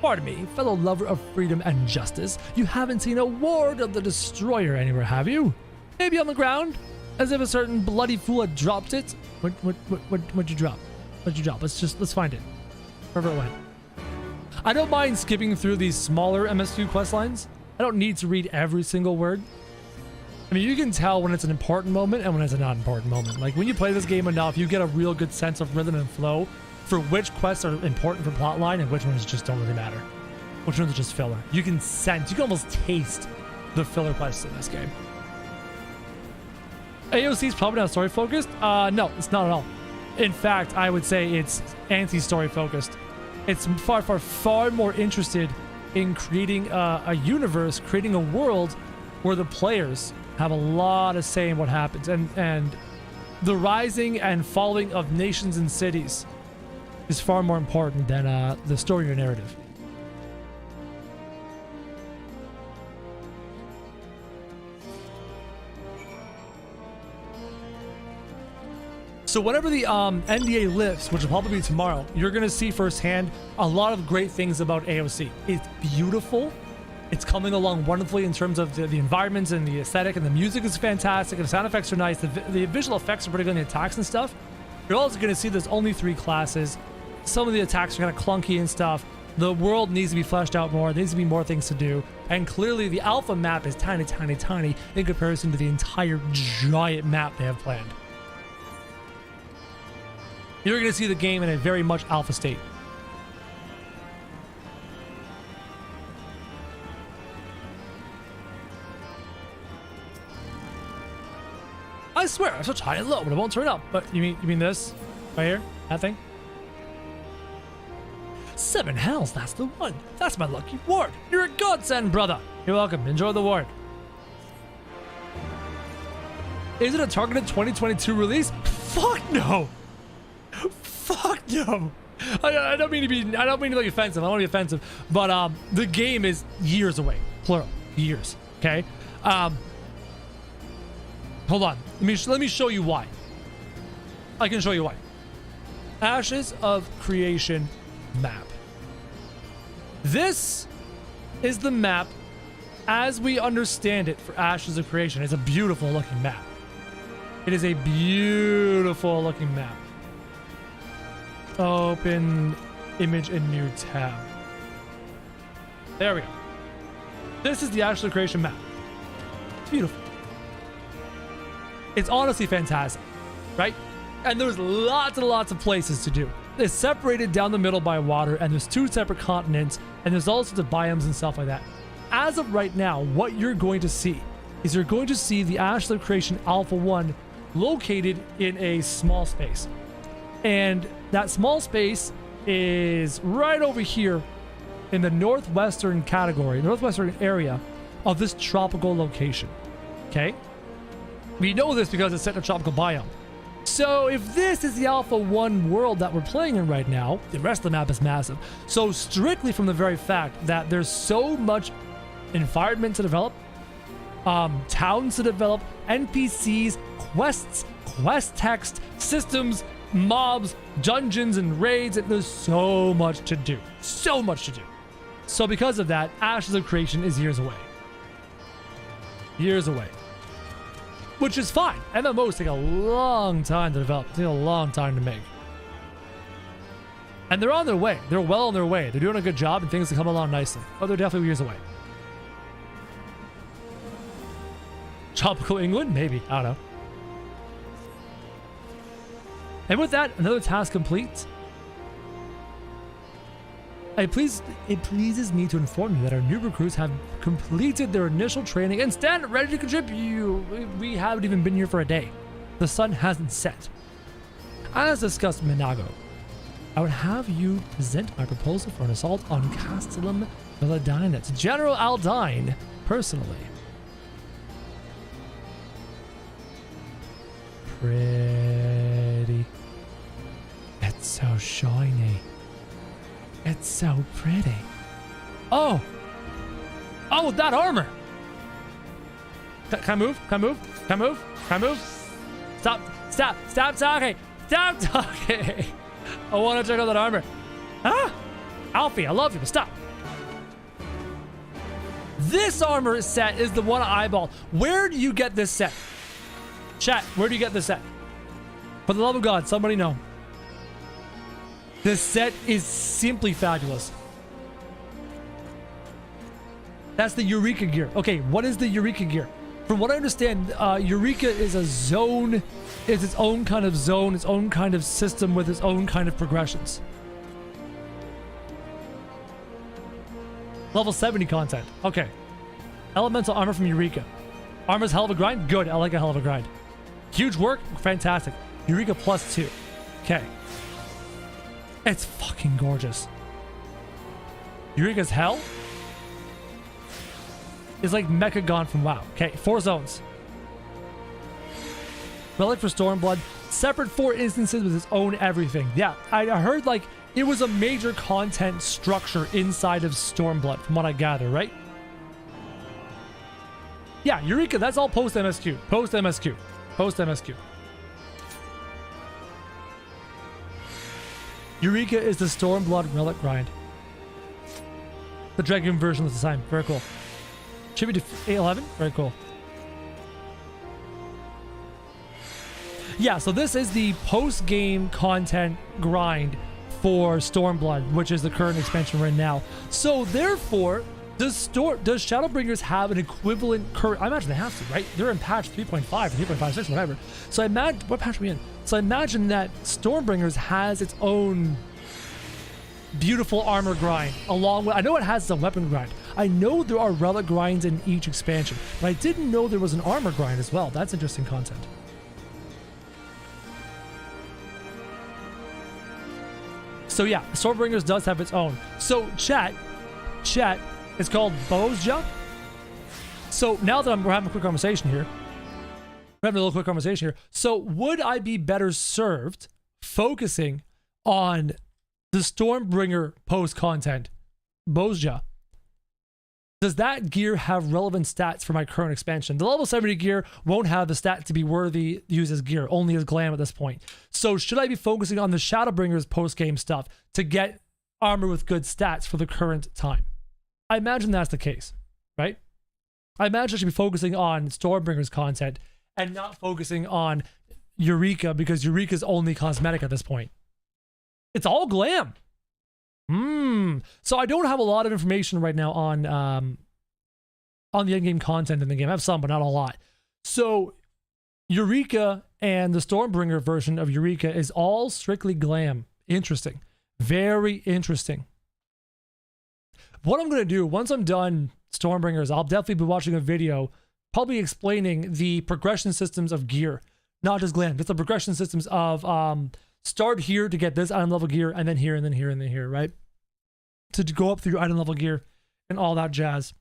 Pardon me, fellow lover of freedom and justice. You haven't seen a ward of the Destroyer anywhere, have you? Maybe on the ground? As if a certain bloody fool had dropped it? What'd you drop? What'd you drop? Let's find it. Wherever it went. I don't mind skipping through these smaller MSQ quest lines. I don't need to read every single word. I mean, you can tell when it's an important moment and when it's a not important moment. Like, when you play this game enough, you get a real good sense of rhythm and flow for which quests are important for plotline and which ones just don't really matter. Which ones are just filler. You can sense, you can almost taste the filler quests in this game. AOC is probably not story focused. No, it's not at all. In fact, I would say it's anti-story focused. It's far more interested in creating a universe, creating a world where the players have a lot of say in what happens, and the rising and falling of nations and cities is far more important than the story or narrative. So whenever the NDA lifts, which will probably be tomorrow, you're going to see firsthand a lot of great things about AOC. It's beautiful. It's coming along wonderfully in terms of the environments and the aesthetic, and the music is fantastic, and the sound effects are nice. The visual effects are pretty good in the attacks and stuff. You're also going to see there's only 3 classes. Some of the attacks are kind of clunky and stuff. The world needs to be fleshed out more. There needs to be more things to do. And clearly the alpha map is tiny, tiny, tiny in comparison to the entire giant map they have planned. You're going to see the game in a very much alpha state. I swear, I'm such high and low, but it won't turn up. But you mean this? Right here? That thing? 7 hells, that's the one. That's my lucky ward. You're a godsend, brother. You're welcome. Enjoy the ward. Is it a targeted 2022 release? Fuck no. Fuck no. I don't mean to be like offensive. I don't want to be offensive, but the game is years away. Plural. Years. Okay. Hold on. Let me show you why. I can show you why. Ashes of Creation map. This is the map as we understand it for Ashes of Creation. It's a beautiful looking map. It is a beautiful looking map. Open image in new tab. There we go. This is the Ashley creation map. It's beautiful. It's honestly fantastic, right? And there's lots and lots of places to do. It's separated down the middle by water, and there's 2 separate continents, and there's all sorts of biomes and stuff like that. As of right now, what you're going to see is you're going to see the Ashley Creation Alpha 1 located in a small space. And that small space is right over here in the northwestern category, northwestern area of this tropical location. Okay? We know this because it's set in a tropical biome. So if this is the Alpha 1 world that we're playing in right now, the rest of the map is massive. So strictly from the very fact that there's so much environment to develop, towns to develop, NPCs, quests, quest text, systems, mobs, dungeons, and raids, there's so much to do. So much to do. So because of that, Ashes of Creation is years away. Years away. Which is fine. MMOs take a long time to develop. They take a long time to make. And they're on their way. They're well on their way. They're doing a good job and things will come along nicely. But they're definitely years away. Tropical England? Maybe. I don't know. And with that, another task complete. It pleases me to inform you that our new recruits have completed their initial training and stand ready to contribute. We haven't even been here for a day. The sun hasn't set. As discussed, Minago, I would have you present my proposal for an assault on Castellum Villadine to General Aldine personally. Pretty. It's so shiny. It's so pretty. Oh! Oh, that armor! Can I move? Can I move? Can I move? Can I move? Stop! Stop! Stop talking! Stop talking! I want to check out that armor. Ah! Alfie, I love you, but stop. This armor set is the one I eyeballed. Where do you get this set? Chat, where do you get this set? For the love of God, somebody know. This set is simply fabulous. That's the Eureka gear. Okay, what is the Eureka gear? From what I understand, Eureka is a zone. It's its own kind of zone, its own kind of system with its own kind of progressions. Level 70 content. Okay. Elemental armor from Eureka. Armor's hell of a grind? Good. I like a hell of a grind. Huge work? Fantastic. Eureka +2. Okay. It's fucking gorgeous. Eureka's hell is like Mechagon from WoW. Okay, 4 zones. Relic for Stormblood. Separate 4 instances with its own everything. Yeah, I heard like it was a major content structure inside of Stormblood from what I gather, right? Yeah, Eureka, that's all post MSQ. Post MSQ. Post MSQ. Eureka is the Stormblood relic grind. The Dragon version of the time. Very cool. Tribute to 811. Very cool. Yeah, so this is the post-game content grind for Stormblood, which is the current expansion right now. So therefore, does Shadowbringers have an equivalent current? I imagine they have to, right? They're in patch 3.5 or 3.56, whatever. So I imagine, what patch are we in? So I imagine that Stormbringers has its own beautiful armor grind, along with, I know it has a weapon grind. I know there are relic grinds in each expansion, but I didn't know there was an armor grind as well. That's interesting content. So yeah, Stormbringers does have its own. So chat, it's called Eorzea. So now that we're having a quick conversation here, So would I be better served focusing on the Stormbringer post content, Eorzea? Does that gear have relevant stats for my current expansion? The level 70 gear won't have the stat to be worthy used as gear, only as glam at this point. So should I be focusing on the Shadowbringers post-game stuff to get armor with good stats for the current time? I imagine that's the case, right? I imagine I should be focusing on Stormbringers content and not focusing on Eureka, because Eureka's only cosmetic at this point. It's all glam. So I don't have a lot of information right now on the in-game content in the game. I have some, but not a lot. So Eureka and the Stormbringer version of Eureka is all strictly glam. Interesting. Very interesting. What I'm going to do once I'm done Stormbringers, I'll definitely be watching a video probably explaining the progression systems of gear. Not just glam, just the progression systems of start here to get this item level gear, and then here, and then here, and then here, right? To go up through your item level gear and all that jazz.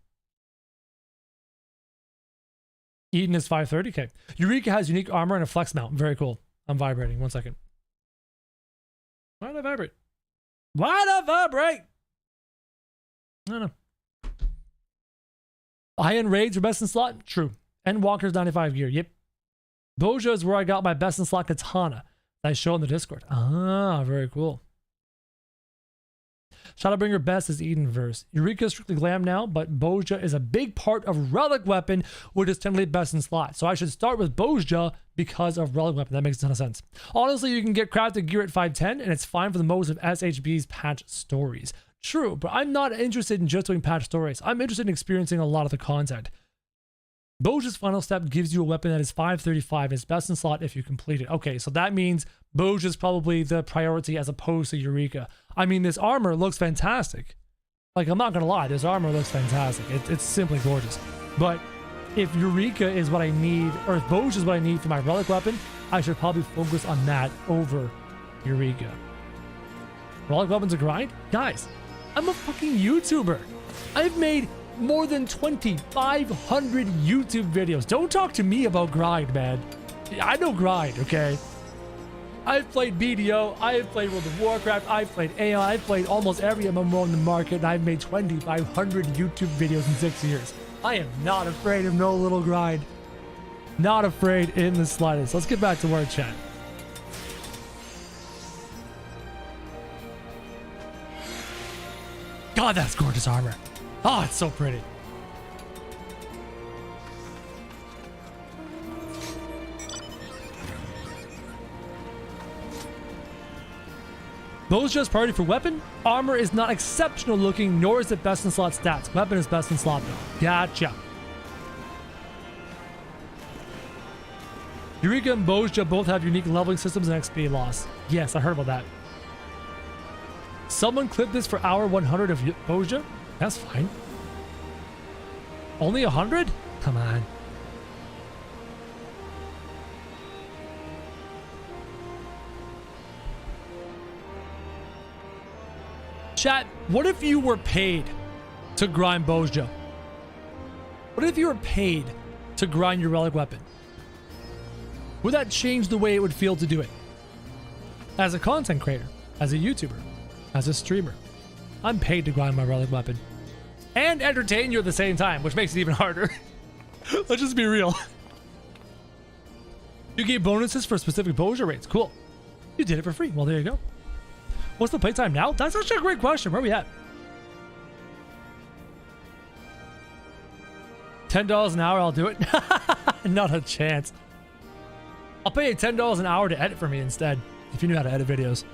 Eden is 530k. Eureka has unique armor and a flex mount. Very cool. I'm vibrating. 1 second. Why did I vibrate? Why did I vibrate? I don't know. High-end raids are best in slot? True. Endwalker's 95 gear. Yep. Boja is where I got my best in slot katana that I show in the Discord. Ah, very cool. Shadowbringer best is Eden verse. Eureka is strictly glam now, but Boja is a big part of relic weapon, which is technically best in slot. So I should start with Boja because of relic weapon. That makes a ton of sense. Honestly, you can get crafted gear at 510, and it's fine for the most of SHB's patch stories. True, but I'm not interested in just doing patch stories. I'm interested in experiencing a lot of the content. Boja's final step gives you a weapon that is 535. It's best in slot if you complete it. Okay, so that means Boja's probably the priority as opposed to Eureka. I mean, this armor looks fantastic. Like, I'm not gonna lie, this armor looks fantastic. It's simply gorgeous. But if Eureka is what I need, or if Boja is what I need for my relic weapon, I should probably focus on that over Eureka. Relic weapons a grind? Guys, I'm a fucking YouTuber. I've made more than 2,500 YouTube videos. Don't talk to me about grind, man. I know grind, okay? I've played BDO, I've played World of Warcraft, I've played AI, I've played almost every MMO in the market, and I've made 2,500 YouTube videos in 6 years. I am not afraid of no little grind. Not afraid in the slightest. Let's get back to our chat. God, that's gorgeous armor. Oh, it's so pretty. Boja's priority for weapon. Armor is not exceptional looking, nor is it best in slot stats. Weapon is best in slot though. Gotcha. Eureka and Boja both have unique leveling systems and XP loss. Yes, I heard about that. Someone clip this for hour 100 of Boja? That's fine. Only 100? Come on. Chat, what if you were paid to grind Boja? What if you were paid to grind your relic weapon? Would that change the way it would feel to do it? As a content creator, as a YouTuber, as a streamer, I'm paid to grind my relic weapon and entertain you at the same time, which makes it even harder. Let's just be real. You get bonuses for specific Boja rates. Cool. You did it for free. Well, there you go. What's the playtime now? That's actually a great question. Where are we at? $10 an hour, I'll do it. Not a chance. I'll pay you $10 an hour to edit for me instead, if you knew how to edit videos.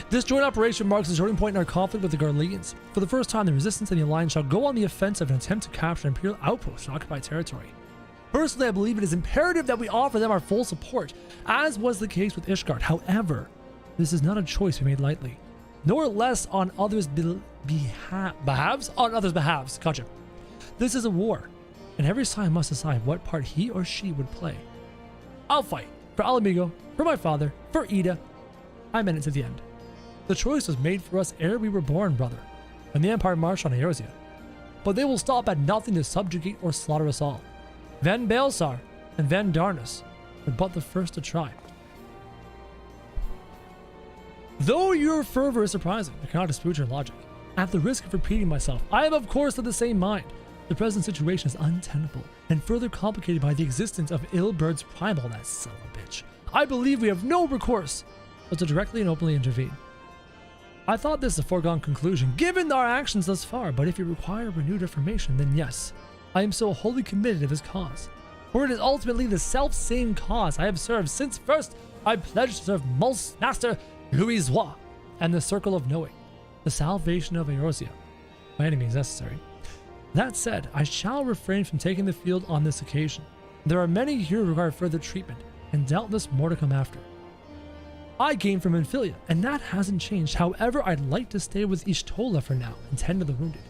This joint operation marks a turning point in our conflict with the Garleans. For the first time, the Resistance and the Alliance shall go on the offensive and attempt to capture Imperial outposts and occupy territory. Personally, I believe it is imperative that we offer them our full support, as was the case with Ishgard. However, this is not a choice we made lightly, nor less on others' behalves. Gotcha. This is a war, and every side must decide what part he or she would play. I'll fight for Alamigo, for my father, for Ida. I'm in it to the end. The choice was made for us ere we were born, brother, when the Empire marched on Eorzea. But they will stop at nothing to subjugate or slaughter us all. Van Baelsar and Van Darnus were but the first to try. Though your fervor is surprising, I cannot dispute your logic. At the risk of repeating myself, I am of course of the same mind. The present situation is untenable and further complicated by the existence of Ilbert's Primal, that son of a bitch. I believe we have no recourse but to directly and openly intervene. I thought this a foregone conclusion, given our actions thus far, but if you require renewed information, then yes, I am so wholly committed to this cause. For it is ultimately the self-same cause I have served since first I pledged to serve Master Louisois and the Circle of Knowing, the salvation of Eorzea, by any means necessary. That said, I shall refrain from taking the field on this occasion. There are many here who require further treatment, and doubtless more to come after. I came from Infilia, and that hasn't changed. However, I'd like to stay with Y'shtola for now and tend to the wounded.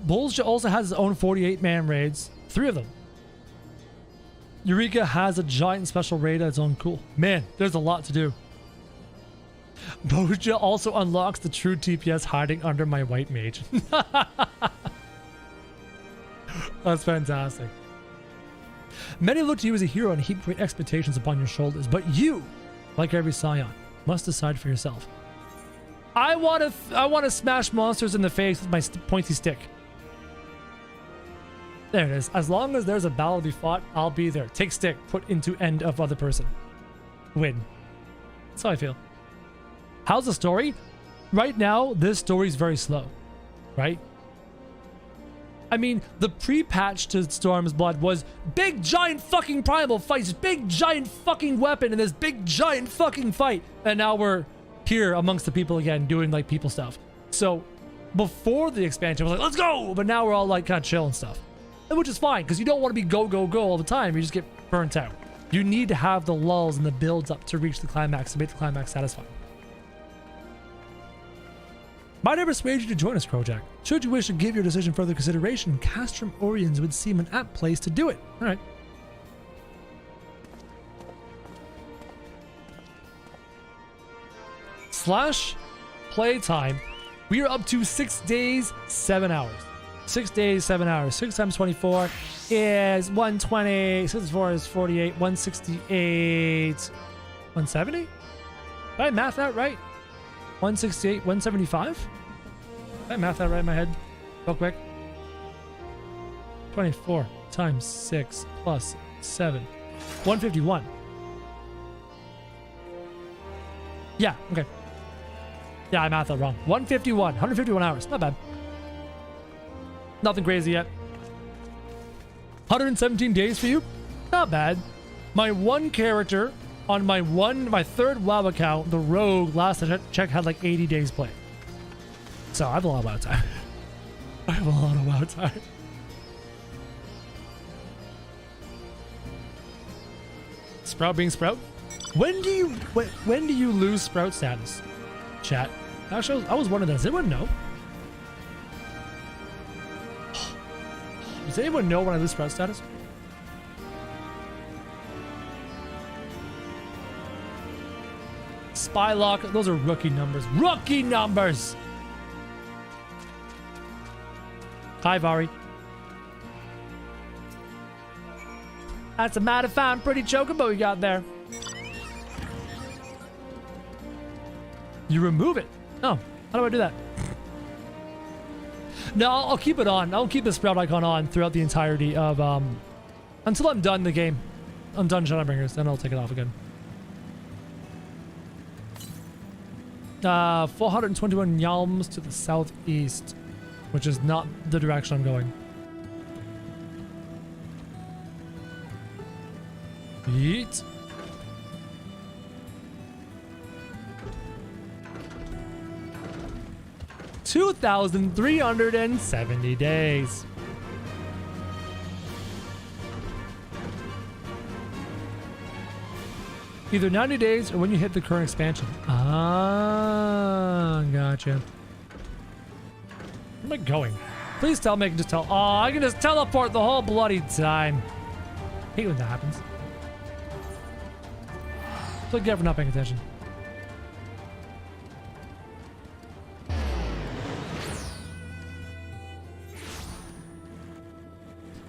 Bolsha also has his own 48-man raids, 3 of them. Eureka has a giant special raid at its own. Cool. Man, there's a lot to do. Bolsha also unlocks the true TPS hiding under my white mage. That's fantastic. Many look to you as a hero and heap great expectations upon your shoulders, but you, like every scion, must decide for yourself. I want to smash monsters in the face with my pointy stick. There it is. As long as there's a battle to be fought, I'll be there. Take stick, put into end of other person. Win. That's how I feel. How's the story? Right now, this story's very slow, right? I mean, the pre-patch to Stormblood was big giant fucking primal fights, big giant fucking weapon, and this big giant fucking fight. And now we're here amongst the people again doing like people stuff. So before the expansion, I was like, let's go! But now we're all like kind of chill and stuff. Which is fine, because you don't want to be go, go, go all the time. You just get burnt out. You need to have the lulls and the builds up to reach the climax, to make the climax satisfying. Might I persuade you to join us, Krojak? Should you wish to give your decision further consideration, Castrum Oriens would seem an apt place to do it. Alright. Slash playtime. We are up to 6 days, 7 hours. 6 days, 7 hours. 6 times 24 is 120. 6 times 4 is 48. 168. 170? Did I math that right? 168, 175? Did I math that right in my head? Real quick. 24 times 6 plus 7. 151. Yeah, okay. Yeah, I mathed that wrong. 151. 151 hours. Not bad. Nothing crazy yet. 117 days for you? Not bad. My one character on my third WoW account, the Rogue, last I checked had like 80 days play. So I have a lot of WoW time. I have a lot of WoW time. Sprout being Sprout? When do you lose Sprout status? Chat. Actually, I was wondering, does anyone know? Does anyone know when I lose Sprout status? Spylock, those are rookie numbers. Rookie numbers! Hi, Vari. That's a mighty fine, pretty chocobo you got there. You remove it. Oh, how do I do that? No, I'll keep it on. I'll keep the Sprout icon on throughout the entirety of, until I'm done the game. I'm done Shadowbringers, then I'll take it off again. 421 yalms to the southeast, which is not the direction I'm going. Yeet. $2,370 days. Either 90 days or when you hit the current expansion. Ah, gotcha. Where am I going? Please tell me I can just tell. Oh, I can just teleport the whole bloody time. I hate when that happens. It's like for not paying attention.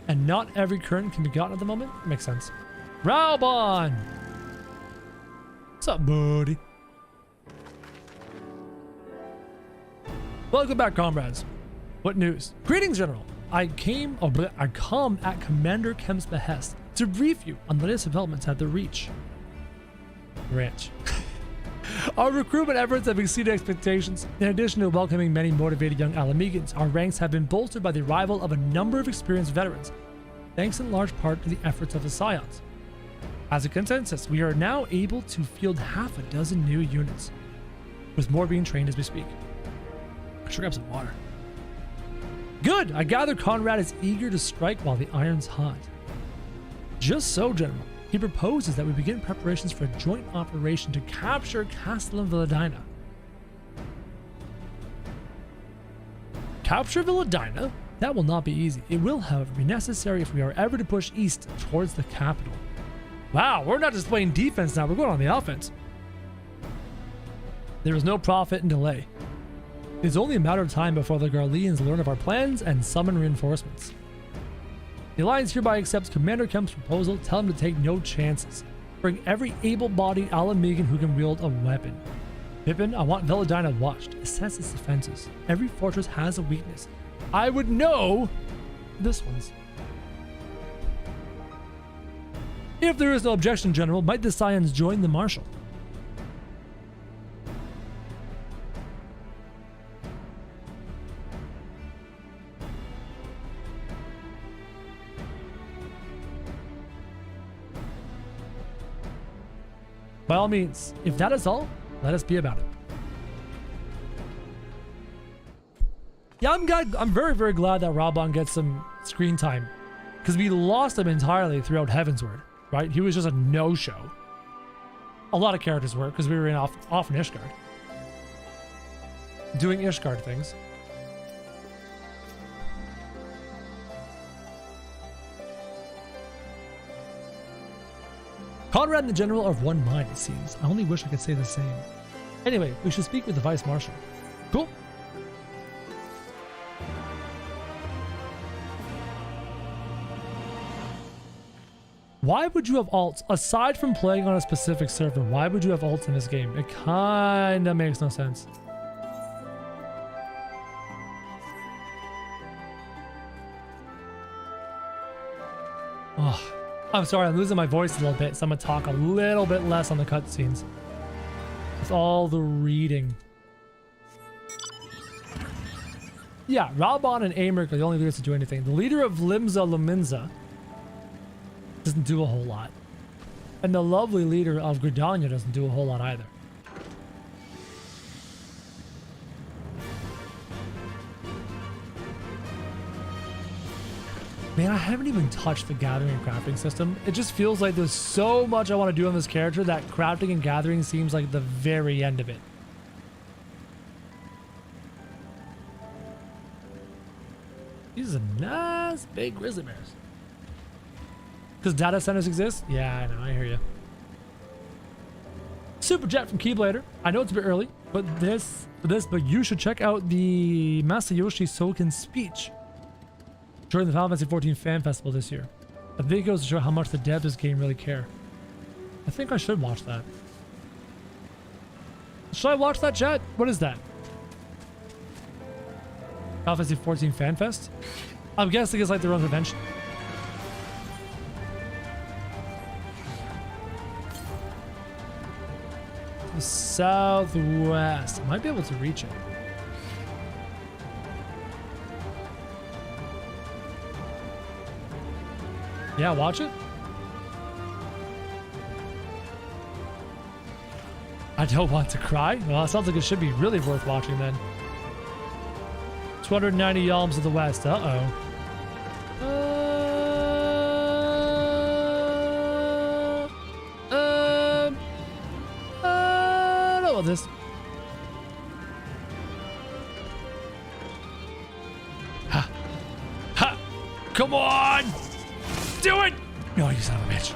And not every current can be gotten at the moment? Makes sense. Raubon! What's up, buddy? Welcome back, comrades. What news? Greetings, General. I come at Commander Kem's behest to brief you on the latest developments at the Reach Ranch. Our recruitment efforts have exceeded expectations. In addition to welcoming many motivated young Alamegans, our ranks have been bolstered by the arrival of a number of experienced veterans, thanks in large part to the efforts of the Scions. As a consensus, we are now able to field half a dozen new units, with more being trained as we speak. I should grab some water. Good! I gather Conrad is eager to strike while the iron's hot. Just so, General. He proposes that we begin preparations for a joint operation to capture Castle Villadina. Capture Villadina? That will not be easy. It will, however, be necessary if we are ever to push east towards the capital. Wow, we're not just playing defense now, we're going on the offense. There is no profit in delay. It is only a matter of time before the Garleans learn of our plans and summon reinforcements. The Alliance hereby accepts Commander Kemp's proposal. Tell him to take no chances. Bring every able-bodied Alamegan who can wield a weapon. Pippin, I want Villadina watched. Assess its defenses. Every fortress has a weakness. I would know this one's. If there is no objection, General, might the Scions join the Marshal? By all means, if that is all, let us be about it. Yeah, I'm very, very glad that Raban gets some screen time, because we lost him entirely throughout Heavensward, right? He was just a no-show. A lot of characters were, because we were off in Ishgard. Doing Ishgard things. Conrad and the General are of one mind, it seems. I only wish I could say the same. Anyway, we should speak with the Vice Marshal. Cool. Why would you have alts? Aside from playing on a specific server, why would you have alts in this game? It kinda makes no sense. Oh, I'm sorry, I'm losing my voice a little bit, so I'm gonna talk a little bit less on the cutscenes. With all the reading. Yeah, Raban and Amrik are the only leaders to do anything. The leader of Limza Luminza doesn't do a whole lot. And the lovely leader of Gridania doesn't do a whole lot either. Man, I haven't even touched the gathering and crafting system. It just feels like there's so much I want to do on this character that crafting and gathering seems like the very end of it. These are nice big grizzly bears. Because data centers exist? Yeah, I know, I hear you. Super chat from Keyblader. I know it's a bit early, but you should check out the Masayoshi Soken speech during the Final Fantasy XIV Fan Festival this year. I think it goes to show how much the devs of this game really care. I think I should watch that. Should I watch that, chat? What is that? Final Fantasy XIV Fan Fest? I'm guessing it's like their own convention. The southwest. I might be able to reach it. Yeah, watch it. I don't want to cry. Well, it sounds like it should be really worth watching then. 290 yalms of the west. Uh-oh. I don't know this. Ha! Ha! Come on! Do it! No, you son of a bitch.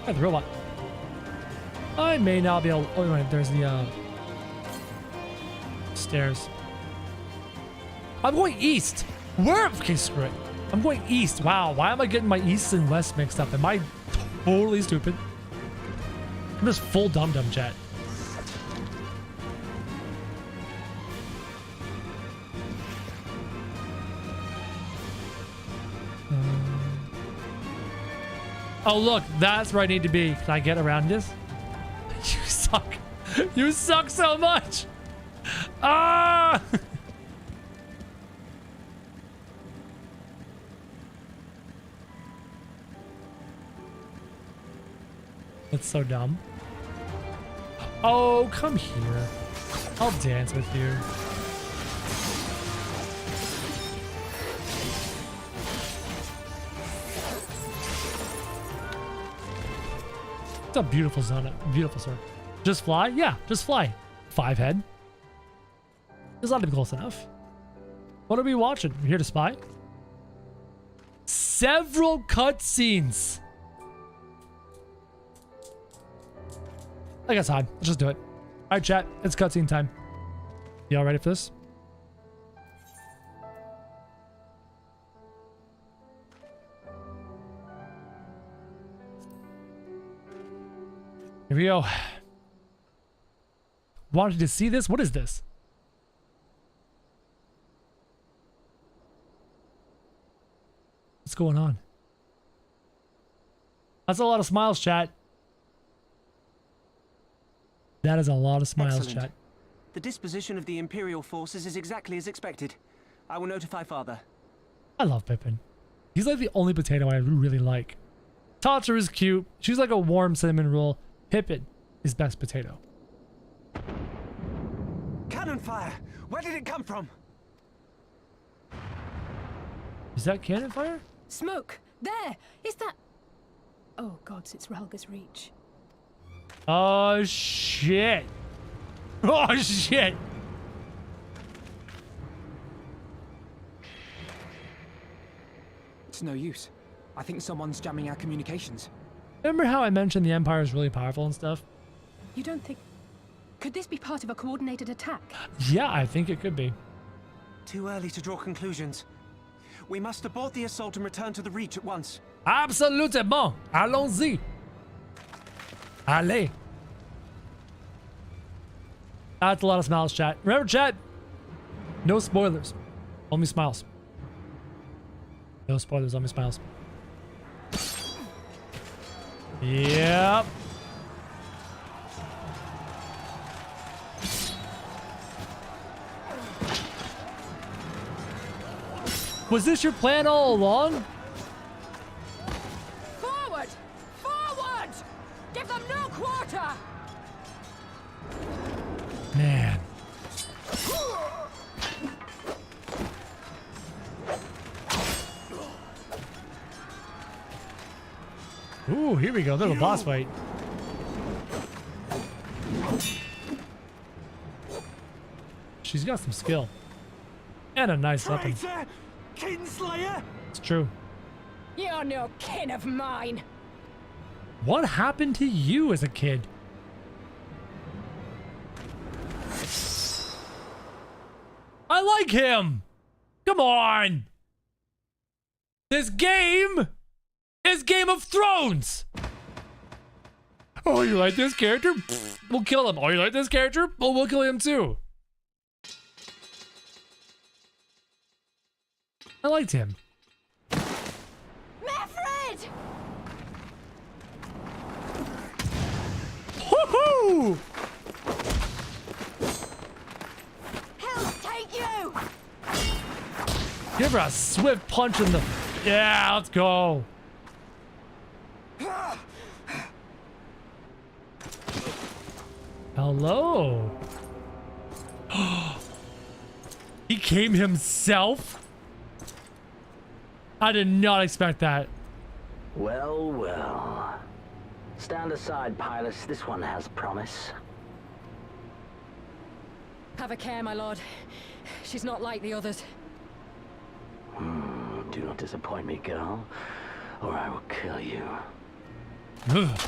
Hey, the robot. I may not be able. Oh, wait, there's the stairs. I'm going east. Where? Okay, screw it. I'm going east. Wow, why am I getting my east and west mixed up? Am I totally stupid? I'm just full dum-dum chat. Oh, look, that's where I need to be. Can I get around this? You suck. You suck so much. Ah! That's so dumb. Oh, come here. I'll dance with you. It's a beautiful zone. Beautiful sword. Just fly? Yeah, just fly. 5 head. It's not even close enough. What are we watching? We're here to spy? Several cutscenes. I got time. Let's just do it. All right, chat. It's cutscene time. Y'all ready for this? Here we go. Wanted to see this? What is this? What's going on? That's a lot of smiles, chat. That is a lot of smiles, Excellent. chat. The disposition of the Imperial forces is exactly as expected. I will notify Father. I love Pippin. He's like the only potato I really like. Tatcha is cute. She's like a warm cinnamon roll. Pippin is best potato. Cannon fire! Where did it come from? Is that cannon fire? Smoke! There! Is that... Oh gods, it's Ralga's reach. Oh shit. Oh shit. It's no use. I think someone's jamming our communications. Remember how I mentioned the Empire is really powerful and stuff? You don't think... Could this be part of a coordinated attack? Yeah, I think it could be. Too early to draw conclusions. We must abort the assault and return to the Reach at once. Absolument. Allons-y. Allez. That's a lot of smiles, chat. Remember, chat? No spoilers. Only smiles. No spoilers, only smiles. Yep. Was this your plan all along? Forward! Forward! Give them no quarter! Man. Ooh, here we go. Little boss fight. She's got some skill. And a nice weapon. Traitor! Kinslayer! It's true. You're no kin of mine! What happened to you as a kid? I like him! Come on! This game is Game of Thrones! Oh, you like this character? Pfft, we'll kill him. Oh, you like this character? Oh, we'll kill him too. I liked him. Meffred! Woohoo! He'll take you! Give her a swift punch in the... Yeah, let's go. Hello. He came himself? I did not expect that. Well, well. Stand aside, Pilus. This one has promise. Have a care, my lord. She's not like the others. Do not disappoint me, girl, or I will kill you. Ugh.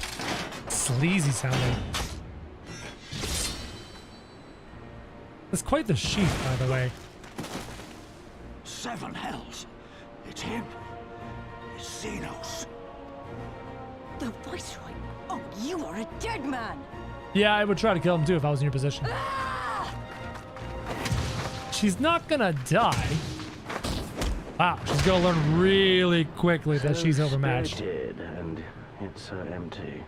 Sleazy sounding. It's quite the sheath, by the way. 7 hells. It's him. It's Xenos. The Viceroy! Oh, you are a dead man! Yeah, I would try to kill him too if I was in your position. Ah! She's not gonna die. Wow, she's gonna learn really quickly that she's overmatched. Spirited, and it's empty.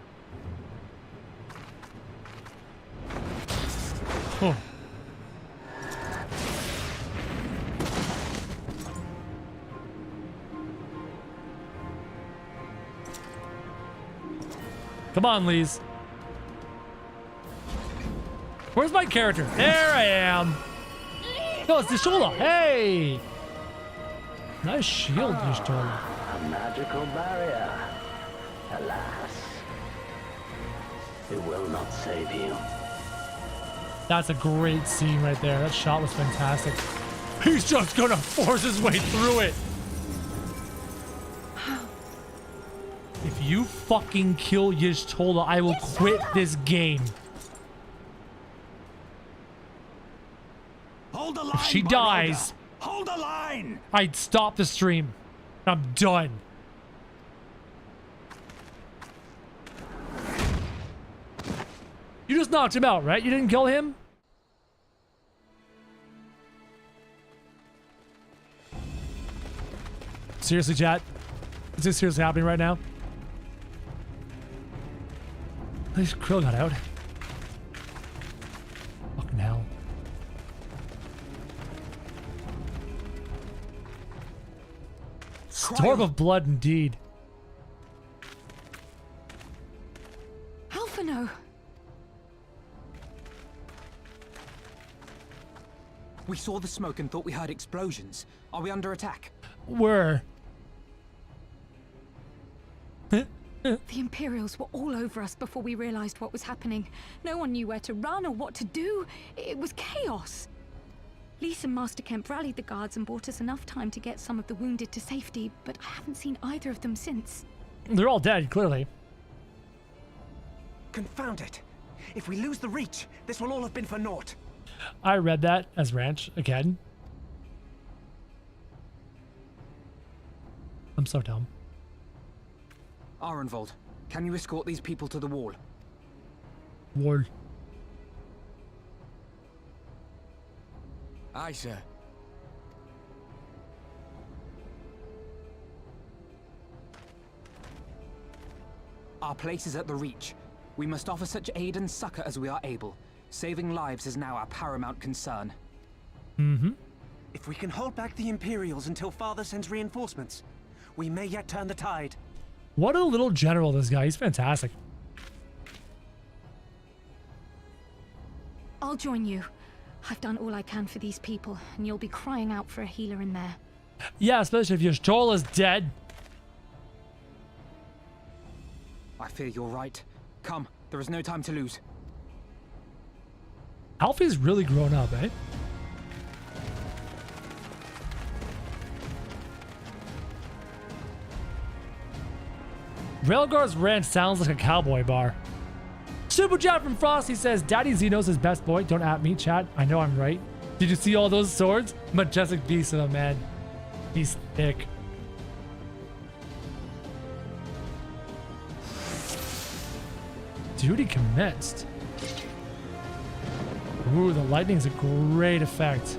Oh. Come on, Lees. Where's my character? There I am. No, it's Y'shtola. Hey. Nice shield, Y'shtola. A magical barrier. Alas, it will not save you. That's a great scene right there. That shot was fantastic. He's just gonna force his way through it. If you fucking kill Y'shtola, I will quit this game. Hold the line, If she my dies, brother. Hold the line. I'd stop the stream. I'm done. You just knocked him out, right? You didn't kill him? Seriously, chat? Is this seriously happening right now? At least Krill got out. Fucking hell. Storm of blood indeed. Alphino! We saw the smoke and thought we heard explosions. Are we under attack? Where? The Imperials were all over us before we realized what was happening. No one knew where to run or what to do. It was chaos. Lise and Master Kemp rallied the guards and bought us enough time to get some of the wounded to safety, but I haven't seen either of them since. They're all dead, clearly. Confound it. If we lose the reach, this will all have been for naught. I read that as Ranch again. I'm so dumb. Arenvold, can you escort these people to the wall? Wall. Aye, sir. Our place is at the Reach. We must offer such aid and succor as we are able. Saving lives is now our paramount concern. Mm-hmm. If we can hold back the Imperials until Father sends reinforcements, we may yet turn the tide. What a little general, this guy. He's fantastic. I'll join you. I've done all I can for these people, and you'll be crying out for a healer in there. Yeah, especially if Y'shtola's dead. I fear you're right. Come, there is no time to lose. Alfie's really grown up, eh? Railguard's Ranch sounds like a cowboy bar. Super chat from Frosty says, Daddy Xeno's his best boy. Don't at me, chat. I know I'm right. Did you see all those swords? Majestic beast of a man. He's thick. Duty commenced. Ooh, the lightning is a great effect.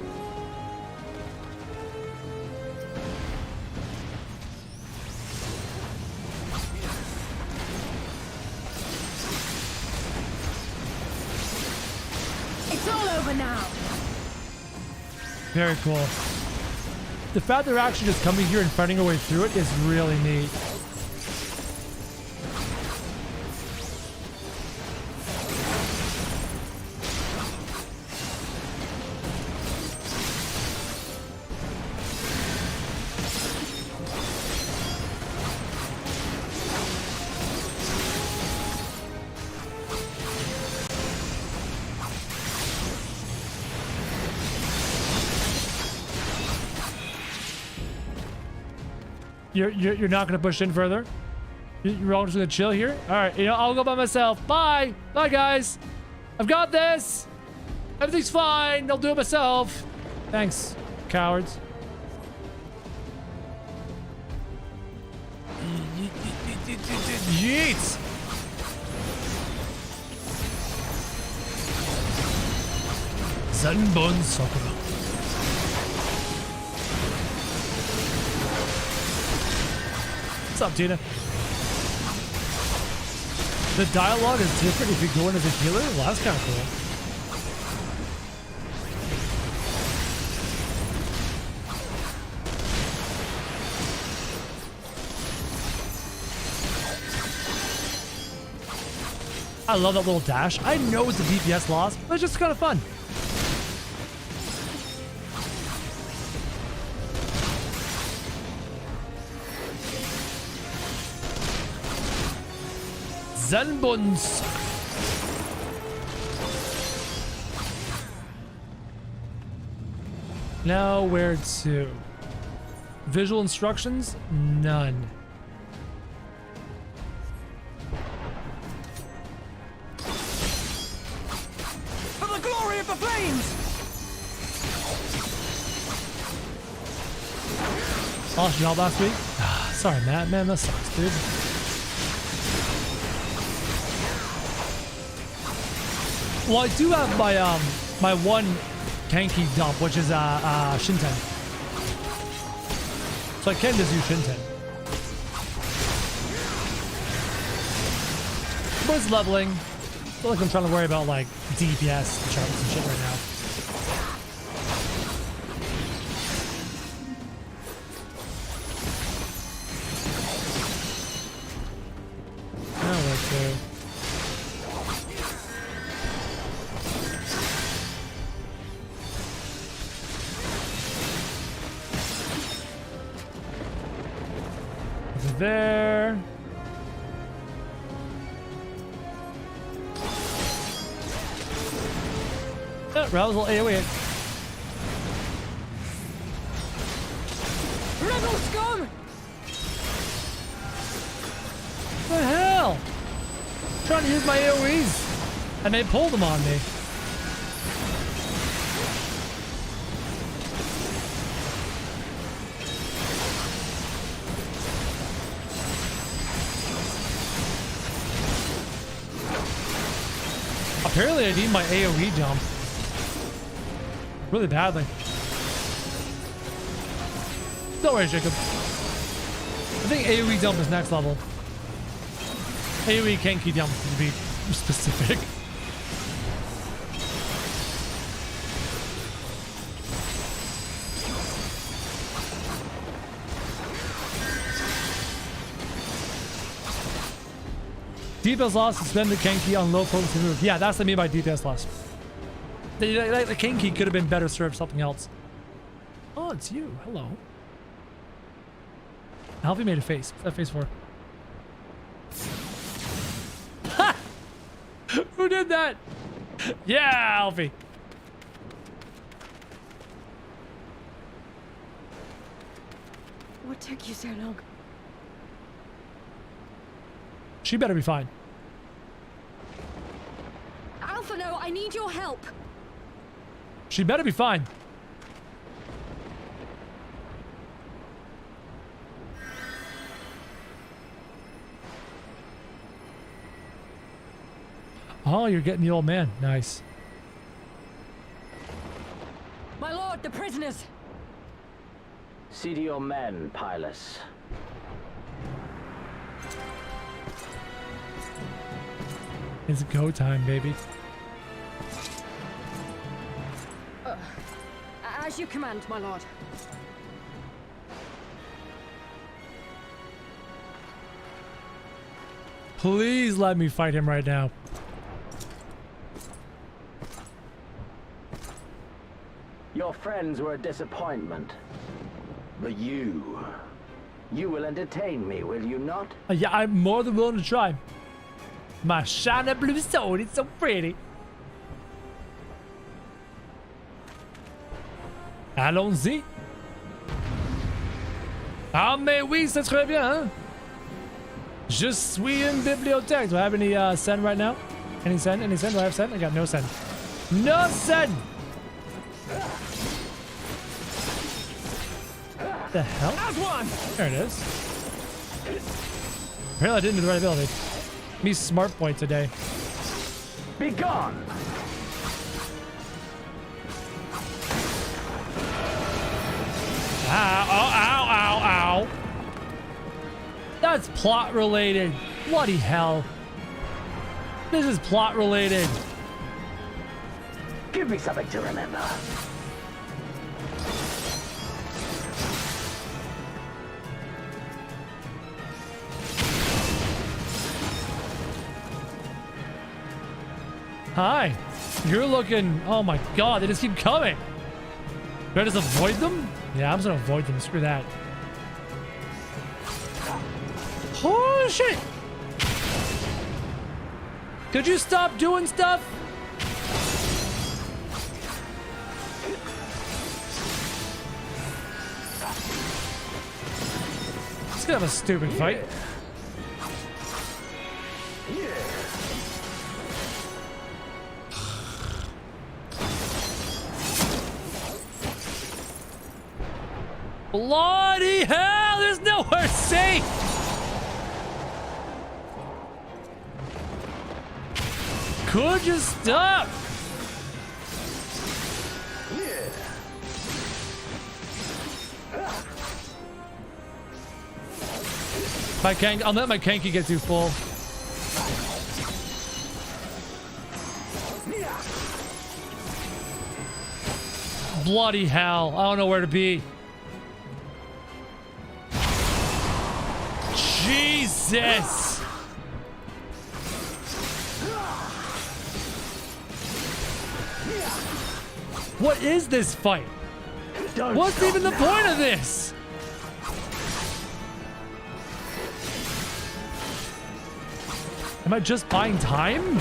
It's all over now. Very cool. The fact they're actually just coming here and fighting our way through it is really neat. You're not gonna push in further? You're all just gonna chill here? All right, you know, I'll go by myself. Bye, bye guys. I've got this. Everything's fine. I'll do it myself. Thanks, cowards. Yeet. Zenbon Sakura. What's up, Tina? The dialogue is different if you go in as a healer? Well, that's kind of cool. I love that little dash. I know it's a DPS loss, but it's just kind of fun. Zenbuns. Now where to? Visual instructions? None. For the glory of the flames! Lost you all last week? Sorry, Matt. Man, that sucks, dude. Well, I do have my my one tanky dump, which is Shinten. So I can just use Shinten. But it's leveling. I feel like I'm trying to worry about like DPS charts and shit right now. Now where to? There. Oh, Rousal AoE. Rebel scum! What the hell? I'm trying to use my AoEs and they pulled them on me. Apparently I need my AoE jump really badly. Don't worry, Jacob. I think AoE jump is next level. AoE Kenki jump to be specific. DPS loss, suspend the Kenki on low potency move. Yeah, that's what I mean by DPS loss. The Kenki could have been better served something else. Oh, it's you. Hello. Alfie made a face. What's that face for? Ha! Who did that? Yeah, Alfie. What took you so long? She better be fine. Alpha, no, I need your help. She better be fine. Oh, you're getting the old man. Nice. My lord, the prisoners. See to your men, Pilus. It's go time, baby. As you command, my lord. Please let me fight him right now. Your friends were a disappointment. But you will entertain me, will you not? Yeah, I'm more than willing to try. My shiny blue sword, it's so pretty. Allons-y. Ah, mais oui, c'est très bien, hein? Je suis une bibliothèque. Do I have any send right now? Any send? Any send? Do I have send? I got no send. No send! The hell? There it is. Apparently I didn't do the right ability. Me smart point today. Be gone! Ow, ow, ow, ow. That's plot related. Bloody hell. This is plot related. Give me something to remember. Hi. You're looking... Oh my god, they just keep coming. Do I just avoid them? Yeah, I'm just gonna avoid them. Screw that. Oh shit! Could you stop doing stuff? It's gonna have a stupid fight. Bloody hell! There's nowhere safe! Could you stop? My Kank, I'll let my Kanky get too full. Bloody hell! I don't know where to be. Jesus! What is this fight? What's even the point of this? Am I just buying time?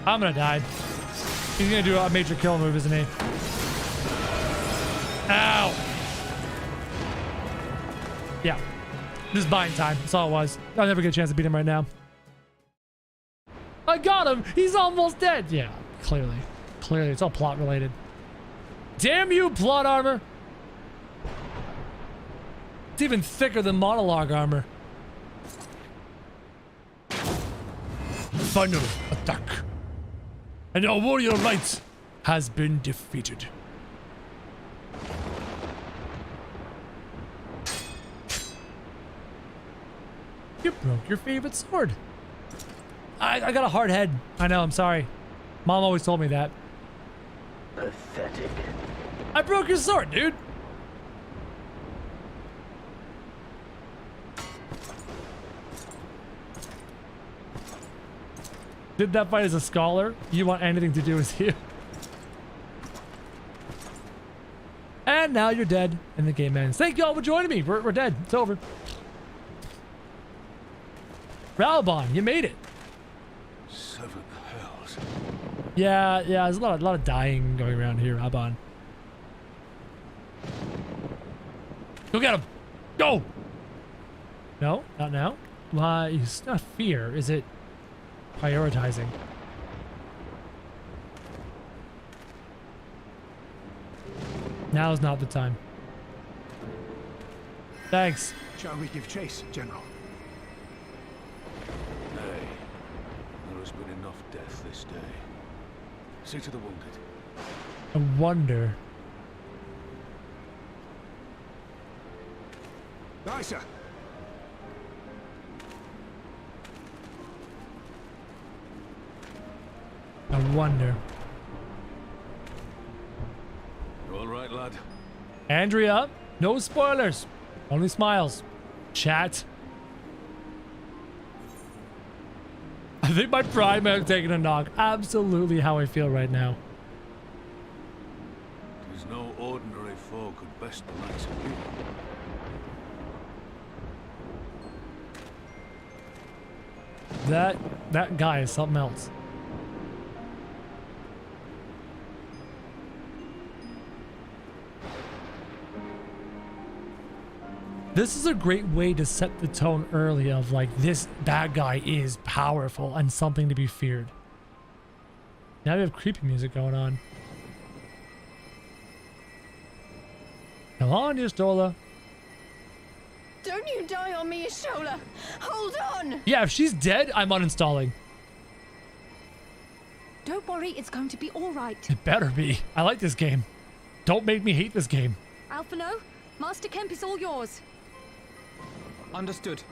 I'm gonna die. He's gonna do a major kill move, isn't he? Ow! Yeah. Just buying time. That's all it was. I'll never get a chance to beat him right now. I got him! He's almost dead! Yeah, clearly. Clearly, it's all plot related. Damn you, plot armor! It's even thicker than monologue armor. Final attack. And our warrior knight has been defeated. You broke your favorite sword. I got a hard head. I know, I'm sorry. Mom always told me that. Pathetic. I broke your sword, dude. Did that fight as a scholar? You want anything to do with you? And now you're dead, and the game ends. Thank you all for joining me. We're dead. It's over. Ralbon, you made it. Seven hells. Yeah, there's a lot of dying going around here, Ralbon. Go get him. Go. No, not now. It's not fear, is it? Prioritizing. Now is not the time. Thanks. Shall we give chase, General? Nay. There has been enough death this day. See to the wounded. I wonder. Aye, sir. I wonder. You all right, lad? Andrea, no spoilers. Only smiles. Chat. I think my pride might have taken a knock. Absolutely how I feel right now. Tis no ordinary foe could best the likes of you. That guy is something else. This is a great way to set the tone early of like, this bad guy is powerful and something to be feared. Now we have creepy music going on. Come on, Y'shtola. Don't you die on me, Y'shtola! Hold on! Yeah, if she's dead, I'm uninstalling. Don't worry, it's going to be all right. It better be. I like this game. Don't make me hate this game. Alphino, Master Kemp is all yours. Understood.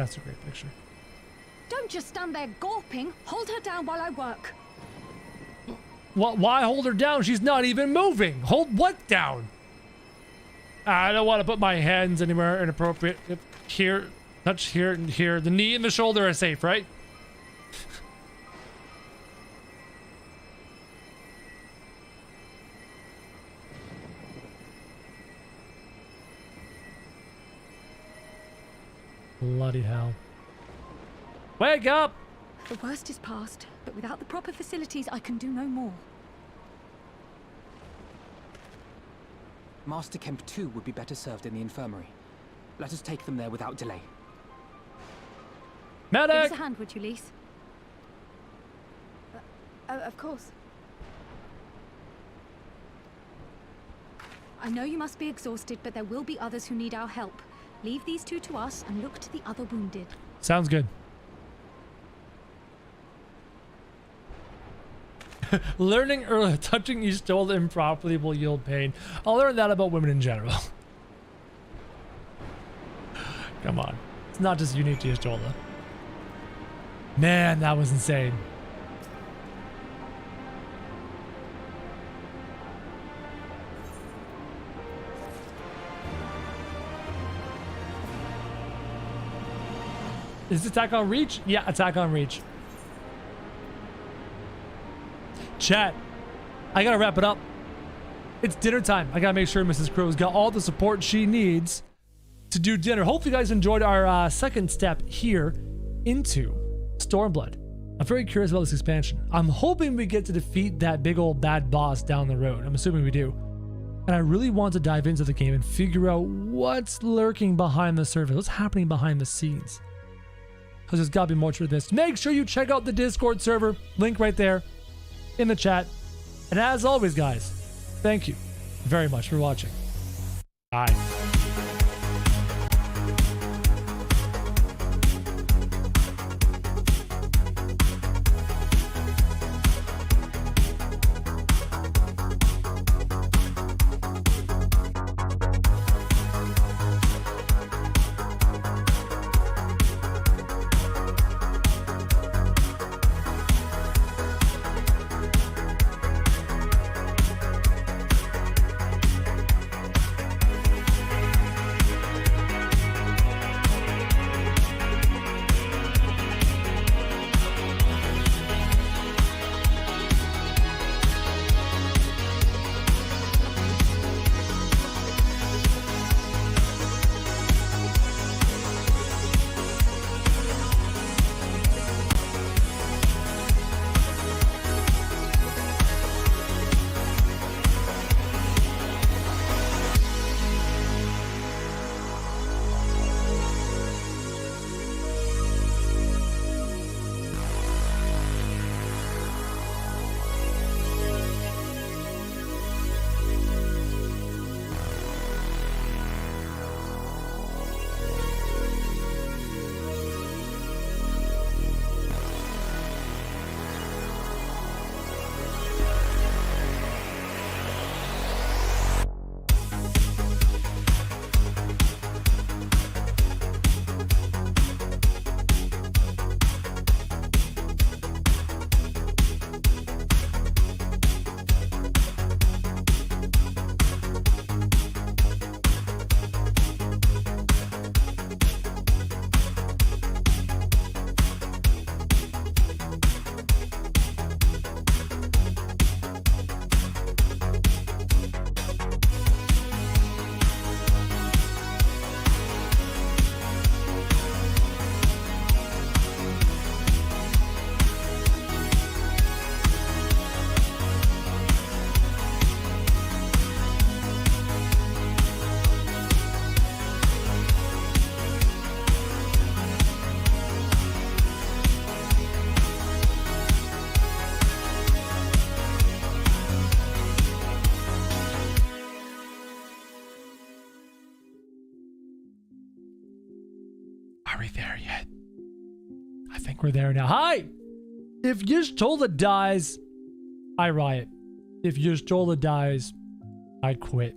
That's a great picture. Don't just stand there gawping. Hold her down while I work. Why hold her down? She's not even moving. Hold what down? I don't want to put my hands anywhere inappropriate. Here, touch here and here. The knee and the shoulder are safe, right? Bloody hell. Wake up! The worst is past, but without the proper facilities, I can do no more. Master Kemp too would be better served in the infirmary. Let us take them there without delay. Medic! Give us a hand, would you, Lise? Of course. I know you must be exhausted, but there will be others who need our help. Leave these two to us and look to the other wounded. Sounds good. Learning early, touching each shoulder improperly will yield pain. I'll learn that about women in general. Come on. It's not just unique to your shoulder. Man, that was insane. Is this attack on reach? Yeah, attack on reach. Chat, I gotta wrap it up. It's dinner time. I gotta make sure Mrs. Crow's got all the support she needs to do dinner. Hope you guys enjoyed our second step here into Stormblood. I'm very curious about this expansion. I'm hoping we get to defeat that big old bad boss down the road. I'm assuming we do. And I really want to dive into the game and figure out what's lurking behind the surface, what's happening behind the scenes. Because there's gotta be more to this. Make sure you check out the Discord server. Link right there in the chat. And as always, guys, thank you very much for watching. Bye. Are we there yet? I think we're there now. Hi! If Y'shtola dies, I riot. If Y'shtola dies, I quit.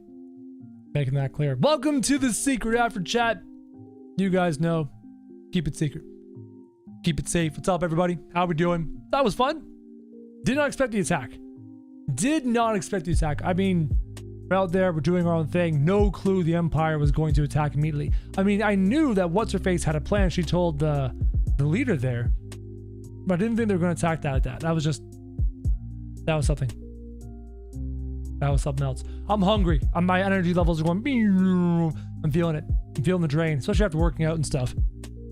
Making that clear. Welcome to the secret after chat. You guys know. Keep it secret. Keep it safe. What's up, everybody? How we doing? That was fun. Did not expect the attack. Did not expect the attack. I mean, we're out there, we're doing our own thing. No clue the Empire was going to attack immediately. I mean, I knew that What's-Her-Face had a plan. She told the leader there. But I didn't think they were going to attack that like that. That was something. That was something else. I'm hungry. My energy levels are going. I'm feeling it. I'm feeling the drain, especially after working out and stuff.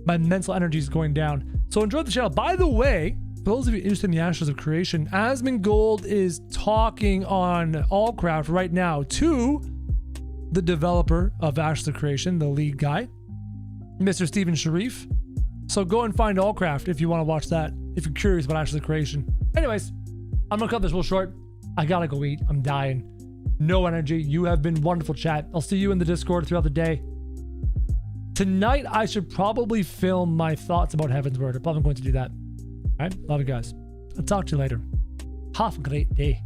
My mental energy is going down. So enjoy the channel. By the way, for those of you interested in the Ashes of Creation, Asmongold is talking on Allcraft right now to the developer of Ashes of Creation, the lead guy, Mr. Stephen Sharif. So go and find Allcraft if you want to watch that, if you're curious about Ashes of Creation. Anyways, I'm going to cut this real short. I gotta go eat. I'm dying. No energy. You have been wonderful, chat. I'll see you in the Discord throughout the day. Tonight, I should probably film my thoughts about Heaven's Word. I'm probably going to do that. All right? Love you guys. I'll talk to you later. Have a great day.